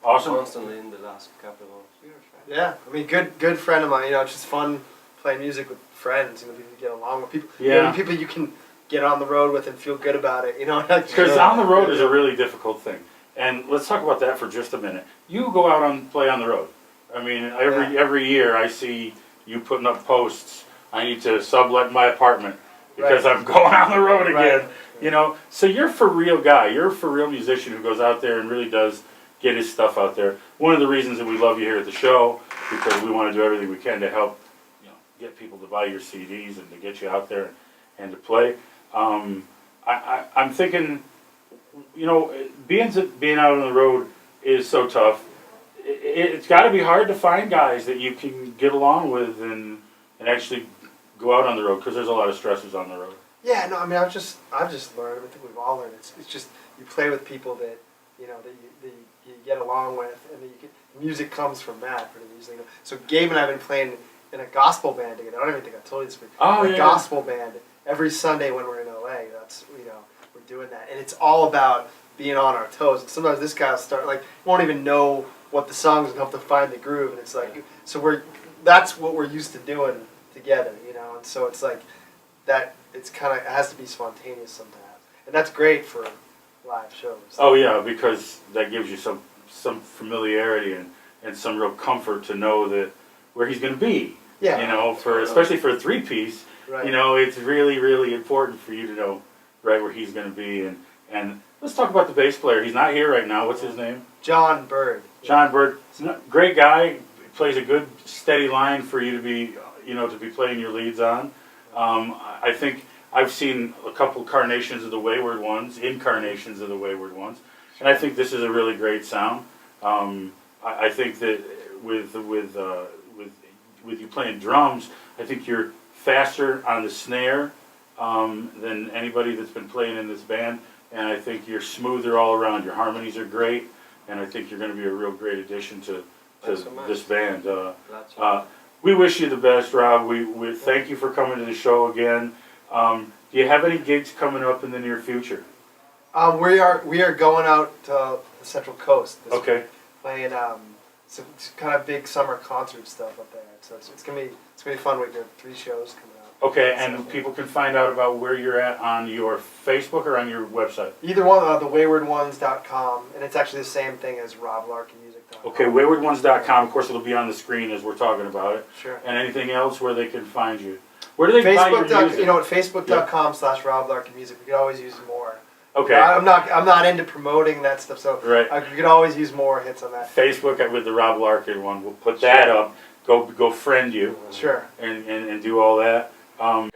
Awesome. constantly in the last couple of years, right? Yeah, I mean, good friend of mine. You know, it's just fun playing music with friends. You know, people you get along with people. Yeah. You know, people you can get on the road with and feel good about it. You know, Because on the road is a really difficult thing. And let's talk about that for just a minute. You go out and play on the road. I mean, every year I see you putting up posts. I need to sublet my apartment because I'm going on the road again. Right. You know, so you're a for real guy. You're a for real musician who goes out there and really does get his stuff out there. One of the reasons that we love you here at the show, because we want to do everything we can to help, you know, get people to buy your CDs and to get you out there and to play. I'm thinking, you know, being out on the road is so tough. It's got to be hard to find guys that you can get along with and actually go out on the road, because there's a lot of stresses on the road. Yeah, no, I mean, I've just learned. I think we've all learned. It's just you play with people that you know that you get along with, and that music comes from that pretty easily. So Gabe and I have been playing in a gospel band together. I don't even think I told you this, but a gospel band every Sunday when we're in LA. That's we're doing that, and it's all about being on our toes. And sometimes this guy will start won't even know what the songs and help to find the groove, and it's like that's what we're used to doing together, you know. And so it's like that. It's it has to be spontaneous sometimes, and that's great for live shows. Oh yeah, because that gives you some familiarity and some real comfort to know that where he's going to be. Yeah. You know, especially for a 3-piece, Right. you know, it's really, really important for you to know right where he's going to be. And let's talk about the bass player. He's not here right now. What's his name? John Bird. John Bird. Great guy. Plays a good steady line for you to be, you know, to be playing your leads on. I think I've seen a couple incarnations of the Wayward Ones, and I think this is a really great sound. I think that with you playing drums, I think you're faster on the snare than anybody that's been playing in this band, and I think you're smoother all around. Your harmonies are great, and I think you're going to be a real great addition to this band. We wish you the best, Rob. We thank you for coming to the show again. Do you have any gigs coming up in the near future? We are going out to the Central Coast this Okay. week, playing some kind of big summer concert stuff up there. So it's gonna be fun. We have 3 shows coming out. Okay, and people can find out about where you're at on your Facebook or on your website? Either one, thewaywardones.com, and it's actually the same thing as roblarkinmusic.com. Okay, waywardones.com. Of course, it'll be on the screen as we're talking about it. Sure. And anything else where they can find you? Where do they buy your music? You know what? Facebook.com/RobLarkin Music. We could always use more. Okay. I'm not into promoting that stuff, so Right. We could always use more hits on that. Facebook with the Rob Larkin one. We'll put that up. Go friend you. Sure. And do all that. Oh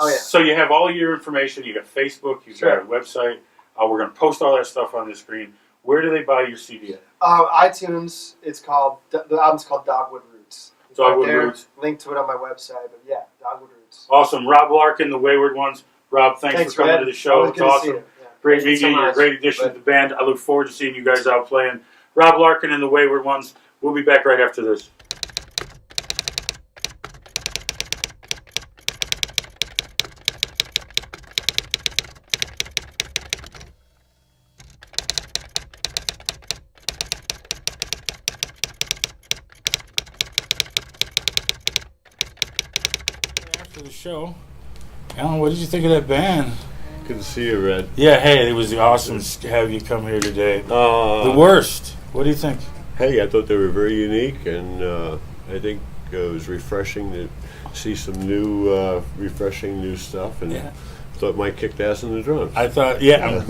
yeah. So you have all your information. You got Facebook. You've got a website. We're going to post all that stuff on the screen. Where do they buy your CD at? iTunes. It's called the album's called Dogwood Roots. It's Dogwood right there. Roots. Link to it on my website. But yeah, Dogwood Roots. Awesome. Rob Larkin, the Wayward Ones. Rob, thanks for coming to the show. Always It's good to see awesome. you. Yeah. Great Thank you so meeting you. You're a much. great addition to the band. I look forward to seeing you guys out playing. Rob Larkin and the Wayward Ones. We'll be back right after this. After the show, Alan, what did you think of that band? Good to see you, Red. Yeah, hey, it was awesome to have you come here today. The The Worst. What do you think? Hey, I thought they were very unique, and I think it was refreshing to see some new, refreshing new stuff, and thought Mike kicked ass on the drums. I thought, yeah.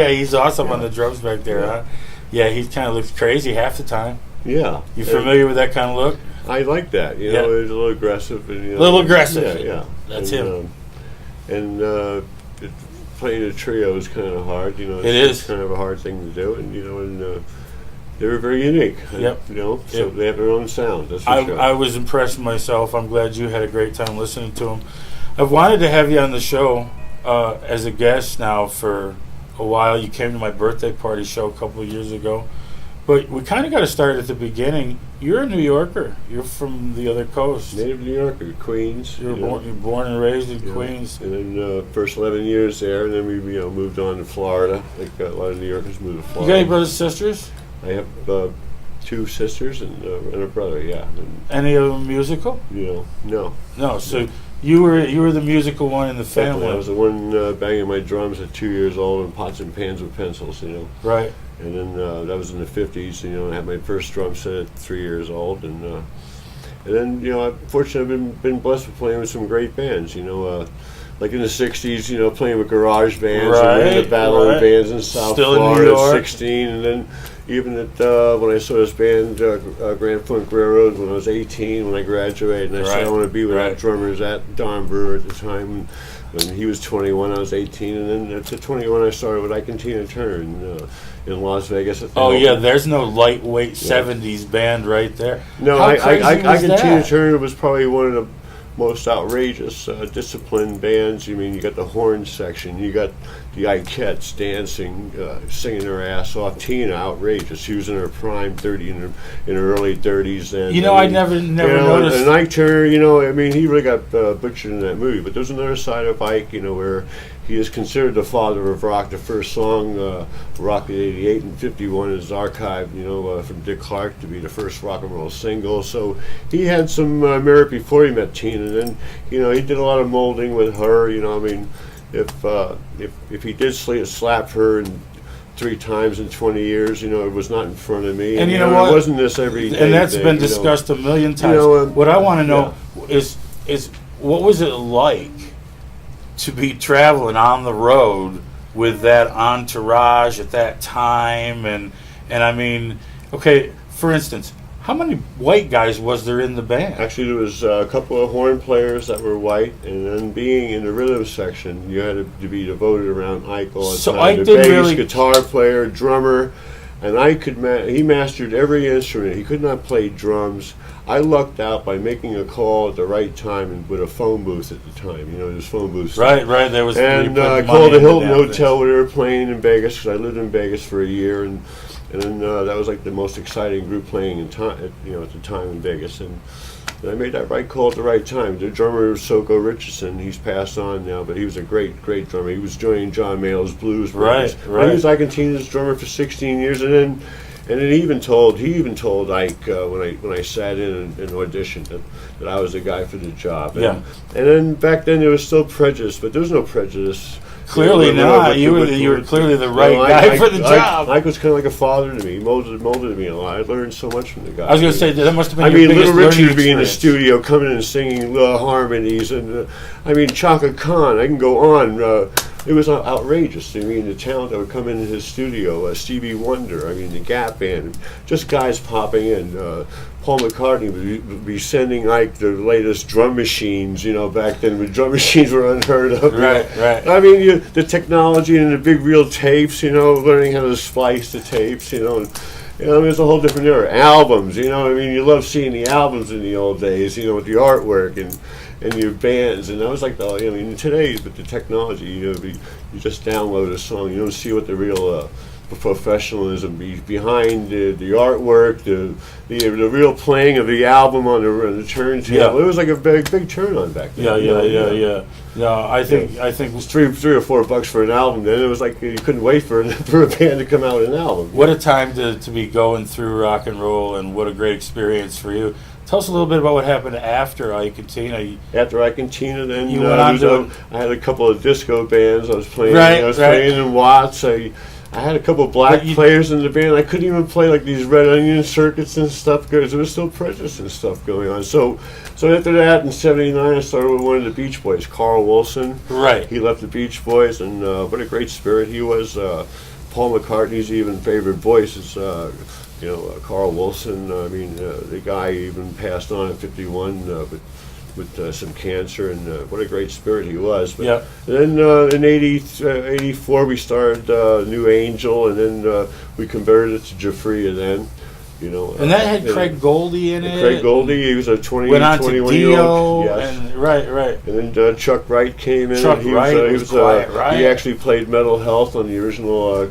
He's awesome on the drums back there, huh? Yeah, he kind of looks crazy half the time. Yeah. You familiar with that kind of look? I like that. You know, it was a little aggressive. And, you know, little aggressive. Yeah. That's and, him. Playing a trio is kind of hard. You know, it's kind of a hard thing to do, and you know, and they were very unique. Yep. You know, so they have their own sound. That's for sure. I was impressed myself. I'm glad you had a great time listening to them. I've wanted to have you on the show as a guest now for a while. You came to my birthday party show a couple of years ago. But we kind of got to start at the beginning. You're a New Yorker. You're from the other coast. Native New Yorker, Queens. You're born and raised in Queens. And then first 11 years there, and then we moved on to Florida. Like a lot of New Yorkers moved to Florida. You got any brothers and sisters? I have 2 sisters and a brother. Yeah. And, any of them musical? You know, no. No. So you were the musical one in the family. Definitely. I was the one banging my drums at 2 years old and pots and pans with pencils. You know. Right. And then that was in the 50s. You know, I had my first drum set at 3 years old, and then you know, unfortunately, I've been blessed with playing with some great bands. You know, like in the 60s, you know, playing with garage bands and the battling bands in South Florida at 16, and then even at when I saw this band Grand Funk Railroad when I was 18, when I graduated, and I said I want to be with that drummers at Don Brewer at the time. When he was 21, I was 18, and then at 21, I started with Ike and Tina Turner in Las Vegas. There's no lightweight 70s band right there. No, Ike and Tina Turner was probably one of the most outrageous disciplined bands. I mean, you got the horn section, you got the Ikettes dancing, singing their ass off. Tina, outrageous. She was in her prime, in her early 30s. And I never noticed. And Ike Turner, you know, I mean, he really got butchered in that movie. But there's another side of Ike, you know, where he is considered the father of rock. The first song, Rock at 88 and 51, is archived, you know, from Dick Clark to be the first rock and roll single. So he had some merit before he met Tina. And then, you know, he did a lot of molding with her. You know, I mean, if he did slap her 3 times in 20 years, you know, it was not in front of me. And you know what? It wasn't this every day. And that's been discussed a million times. You know, what I want to know is what was it like to be traveling on the road with that entourage at that time? And I mean, okay, for instance, how many white guys was there in the band? Actually, there was a couple of horn players that were white, and then being in the rhythm section, you had to be devoted around Ike all the time. So Ike the didn't bass, really guitar player, drummer, and Ike he mastered every instrument. He could not play drums. I lucked out by making a call at the right time and with a phone booth at the time. You know, there's phone booths. Right. There was. And I called the Hilton Hotel where they were playing in Vegas, because I lived in Vegas for a year, and then that was like the most exciting group playing at the time in Vegas, and I made that right call at the right time. The drummer was Soko Richardson. He's passed on now, but he was a great drummer. He was joining John Mayall's blues brothers. Right. He was Ike and Tina's drummer for 16 years, and he even told Ike when I sat in and auditioned that I was the guy for the job. And then back then there was still prejudice, but there was no prejudice Clearly not. You were clearly the right guy for the job. Mike was kind of like a father to me. He molded me a lot. I learned so much from the guy. I was going to say that must have been. I your mean, biggest Little Richard learning being in the experience. studio, coming in and singing harmonies, and I mean, Chaka Khan. I can go on. It was outrageous. I mean, the talent that would come into his studio, Stevie Wonder. I mean, the Gap Band, just guys popping in. Paul McCartney would be sending Ike the latest drum machines. You know, back then, when drum machines were unheard of. Right, right. I mean, the technology and the big reel tapes. You know, learning how to splice the tapes. You know. You know, it's a whole different era. Albums, you know, I mean, you love seeing the albums in the old days, you know, with the artwork and your bands, and that was like I mean, today with the technology, you know, you just download a song, you don't see what the real professionalism behind the artwork, the real playing of the album on the turntable. Yeah. It was like a big turn on back then. Yeah. No, I think It was $3 or $4 for an album. Then it was like you couldn't wait for a band to come out with an album. what a time to be going through rock and roll, and what a great experience for you. Tell us a little bit about what happened after Ike and Tina. After Ike and Tina, then You went on to- I had a couple of disco bands. I was playing. Right, I was right. playing in Watts. I had a couple of black But you- players in the band. I couldn't even play like these Red Onion circuits and stuff because there was still prejudice and stuff going on. So after that, in '79, I started with one of the Beach Boys, Carl Wilson. Right. He left the Beach Boys, and what a great spirit he was. Paul McCartney's even favorite voice is, Carl Wilson. I mean, the guy even passed on at 51, with some cancer, and what a great spirit he was. But Yeah. then in 84 we started New Angel, and then we converted it to Jafria then. You know, And that had Craig Goldie in it. Craig Goldie, he was a 20, Went on to 21-year-old. Dio. Yes. And, right. And then Chuck Wright came in. Chuck and Wright was Quiet Riot. He actually played Mental Health on the original,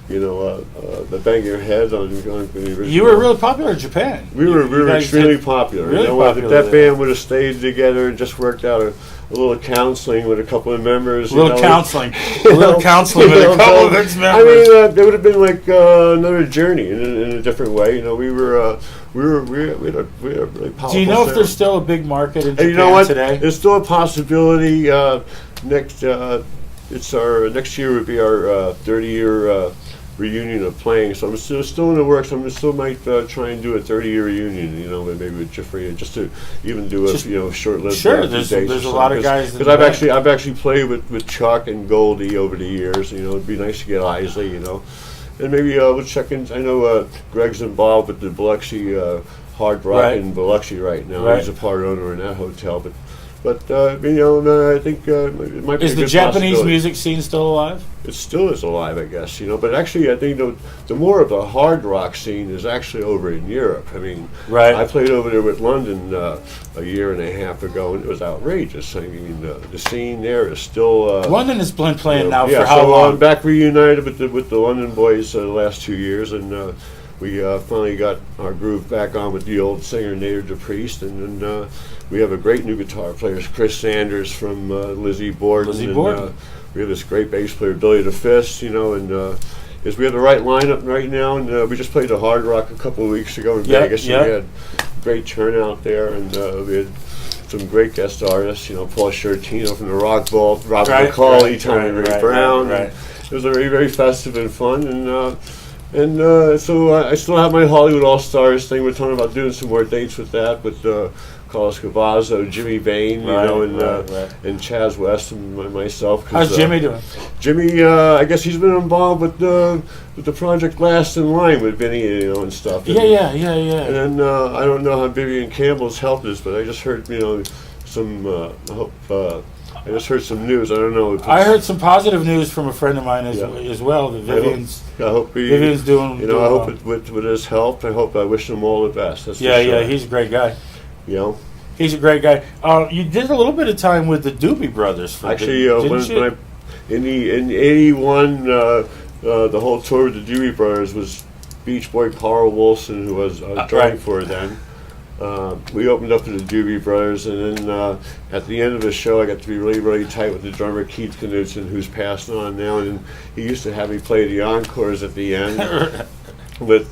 the Bang Your Head on the original. You were really popular in Japan. We were guys extremely had- popular. really You know what? If popular that there. band would have stayed together and just worked out a little counseling with a couple of members. A little you know, counseling. you A little know, counseling with you a know, couple so, of its I members. mean, it would have been like another journey in a different way. You know, we had a really powerful. Do you know if sound. there's still a big market in And Japan you know what? today? There's still a possibility. Next year would be our 30-year reunion of playing. So I'm still in the works. I still might try and do a 30-year reunion. You know, maybe with Jeffrey, just to even do a short-lived. Sure, few there's days or a lot of something. guys. Because I've actually played with Chuck and Goldie over the years. You know, it'd be nice to get Isley. You know, and maybe we'll check in. I know Greg's involved with the Biloxi Hard Rock Right. in Biloxi right now. Right. He's a part owner in that hotel, but I think it might be Is a the good Japanese possibility. music scene still alive? It still is alive, I guess. But actually, I think the more of the hard rock scene is actually over in Europe. I mean, Right. I played over there with London a year and a half ago, and it was outrageous. I mean, the scene there is still. London has been playing you know, now yeah, for how so long? I'm back reunited with the London boys the last 2 years, and we finally got our groove back on with the old singer Nader DePriest, and then we have a great new guitar player, Chris Sanders from Lizzie Borden. Lizzie and, Borden. we have this great bass player, Billy the Fist, and we have the right lineup right now, and we just played the Hard Rock a couple of weeks ago in Yeah, Vegas, yeah. and we had great turnout there, and we had some great guest artists, Paul Shortino from the Rock Vault, Robert Right, McCauley, right, Tommy right, Ray right, Brown. right. It was very, very festive and fun, so I still have my Hollywood All Stars thing. We're talking about doing some more dates with that, with Carlos Cavazzo, Jimmy Bain, Right, and Chaz West and myself. 'Cause, How's Jimmy doing? Jimmy, I guess he's been involved with the project Last in Line with Vinny, and stuff. And, Yeah. And then I don't know how Vivian Campbell's health is, but I just heard, some. I just heard some news. I don't know. If I heard some positive news from a friend of mine Yeah. as well. That Vivian's I hope Vivian's doing. I doing hope well. with his help. I wish him all the best. That's for Yeah, sure. he's a great guy. He's He's a great guy. You did a little bit of time with the Doobie Brothers. actually didn't when you? in '81 the whole tour with the Dewey Brothers was Beach Boy Carl Wilson, who was drumming right. for then. We opened up to the Doobie Brothers, and then at the end of the show, I got to be really, really tight with the drummer Keith Knudsen, who's passed on now, and he used to have me play the encores at the end. But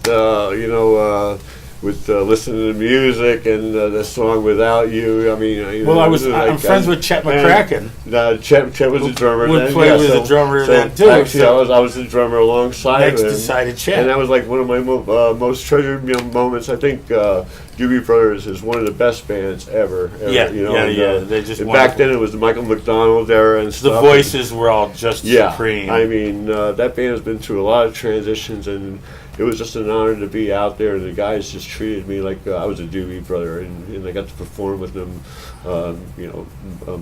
listening to music and the song "Without You." I mean, I'm friends with Chet McCracken. Chet was the drummer. Would play with the drummer then too. Actually, I was the drummer alongside Next him. decided Chet, and that was like one of my most treasured moments. I think Doobie Brothers is one of the best bands ever. Yeah. They just back then it was the Michael McDonald era and stuff. The voices were all just supreme. I mean, that band has been through a lot of transitions, and it was just an honor to be out there. And the guys just treated me like I was a Doobie Brother, and I got to perform with them,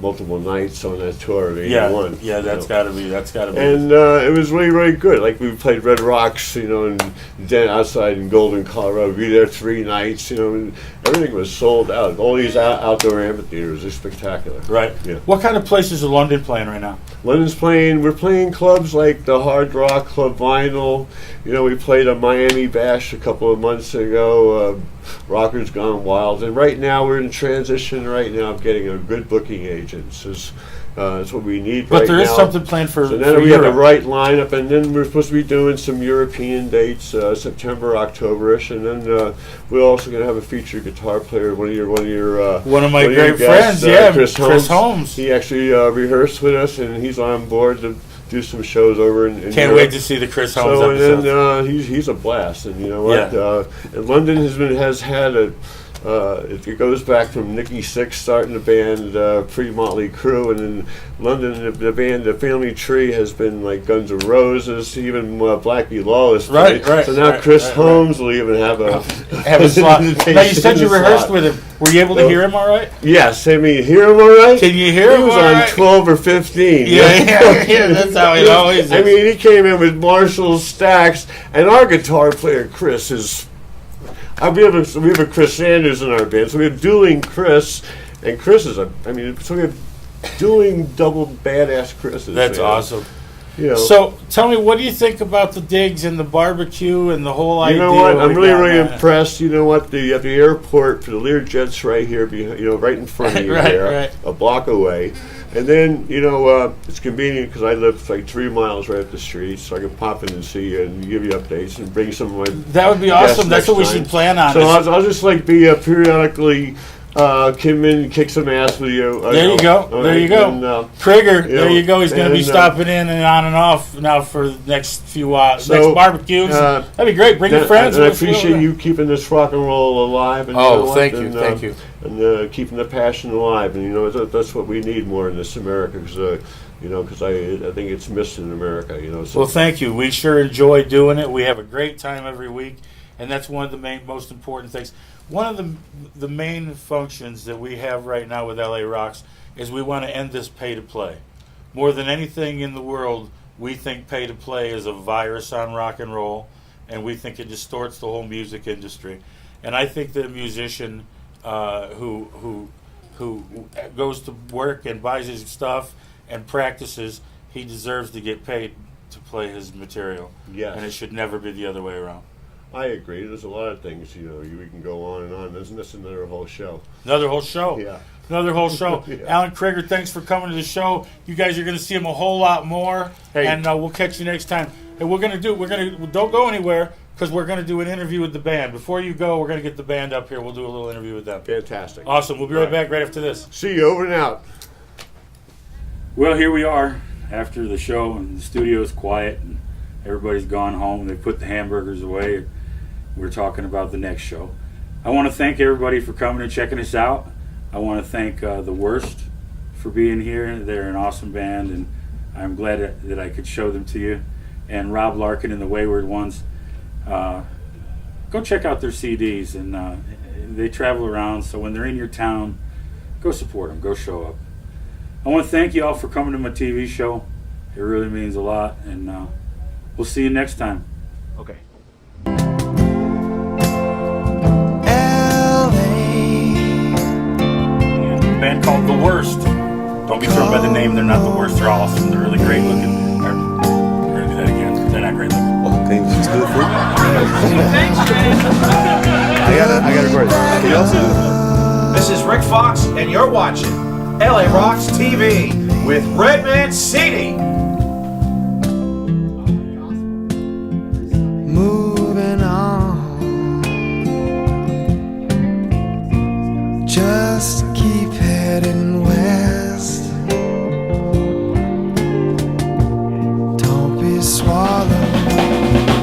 multiple nights on that tour of '81. Yeah, that's got to be. And it was really, really good. Like we played LARocks, and then outside in Golden, Colorado. We'd be there 3 nights, and everything was sold out. All these outdoor amphitheaters are spectacular. Right. Yeah. What kind of places is London playing right now? London's playing. We're playing clubs like the Hard Rock Club Vinyl. We played a Miami Bash a couple of months ago. Rockers Gone Wild, and right now we're in transition. Right now, of getting a good booking agent. That's what we need. But right there is now. something planned for. So now we have the right lineup, and then we're supposed to be doing some European dates, September, Octoberish, and then we're also going to have a featured guitar player. One of my great guests, friends, Chris Holmes. He actually rehearsed with us, and he's on board to do some shows over in Can't Europe. wait to see the Chris Holmes episode. episodes. And then he's a blast, and you know what? And London has had a. It goes back from Nicky Sixx starting the band, pre-Motley Crue, and in London the band, the Family Tree, has been like Guns N' Roses, even Blackie Lawless. Right. So now Chris Holmes will even have a slot. Now you said you rehearsed with him. Were you able to hear him all right? Yes, I mean, hear him all right? Can you hear him all right? He was on 12 or 15. Yeah, that's how it always is. I mean, he came in with Marshall Stacks, and our guitar player, Chris, is... we have a Chris Sanders in our band, so we have dueling Chris, and Chris is so we have dueling double badass Chris's. That's awesome. So tell me, what do you think about the digs and the barbecue and the whole idea? You know what? I'm really impressed. You know what? At the airport for the Learjets right here, right in front of you here, a block away. And then, it's convenient because I live like 3 miles right up the street, so I can pop in and see you and give you updates and bring some of my. That would be awesome. That's what we should plan on. So I'll just be periodically come in and kick some ass with you. There you go. And, Krieger, there you go. He's going to be stopping in and on and off now for the next few next barbecues. That'd be great. Bring your friends. And I appreciate you keeping this rock and roll alive. And thank you. And keeping the passion alive. And that's what we need more in this America, because I think it's missed in America. Well, thank you. We sure enjoy doing it. We have a great time every week, and that's one of the most important things. One of the main functions that we have right now with LARocks is we want to end this pay-to-play. More than anything in the world, we think pay-to-play is a virus on rock and roll, and we think it distorts the whole music industry. And I think that a musician who goes to work and buys his stuff and practices, he deserves to get paid to play his material. Yes. And it should never be the other way around. I agree. There's a lot of things, we can go on and on. That's another whole show. Another whole show. Yeah. Another whole show. Yeah. Alan Krieger, thanks for coming to the show. You guys are going to see him a whole lot more, and we'll catch you next time. And don't go anywhere, because we're going to do an interview with the band. Before you go, we're going to get the band up here. We'll do a little interview with them. Fantastic. Awesome. We'll be right back right after this. See you. Over and out. Well, here we are after the show, and the studio's quiet, and everybody's gone home. They put the hamburgers away. We're talking about the next show. I want to thank everybody for coming and checking us out. I want to thank The Worst for being here. They're an awesome band, and I'm glad that I could show them to you. And Rob Larkin and the Wayward Ones. Go check out their CDs, and they travel around, so when they're in your town, go support them, go show up. I want to thank you all for coming to my TV show. It really means a lot, and we'll see you next time. Okay. Band called The Worst. Don't be thrown by the name. They're not the worst. They're awesome. They're really great looking. We're gonna do that again. They're not great looking. Well, can you just do it for me? Thanks, Jay. I got a break. Can you also do it? This is Rick Fox, and you're watching LARocks TV with Redman CD. Moving on. just keep heading west. Don't be swallowed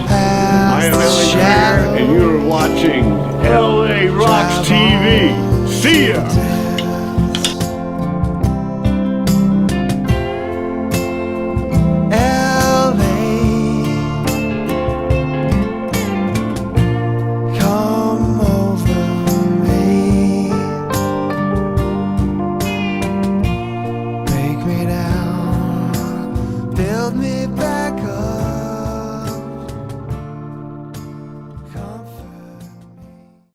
past I am the Ellie shadow. Greer, and you're watching LA Rocks TV. See ya!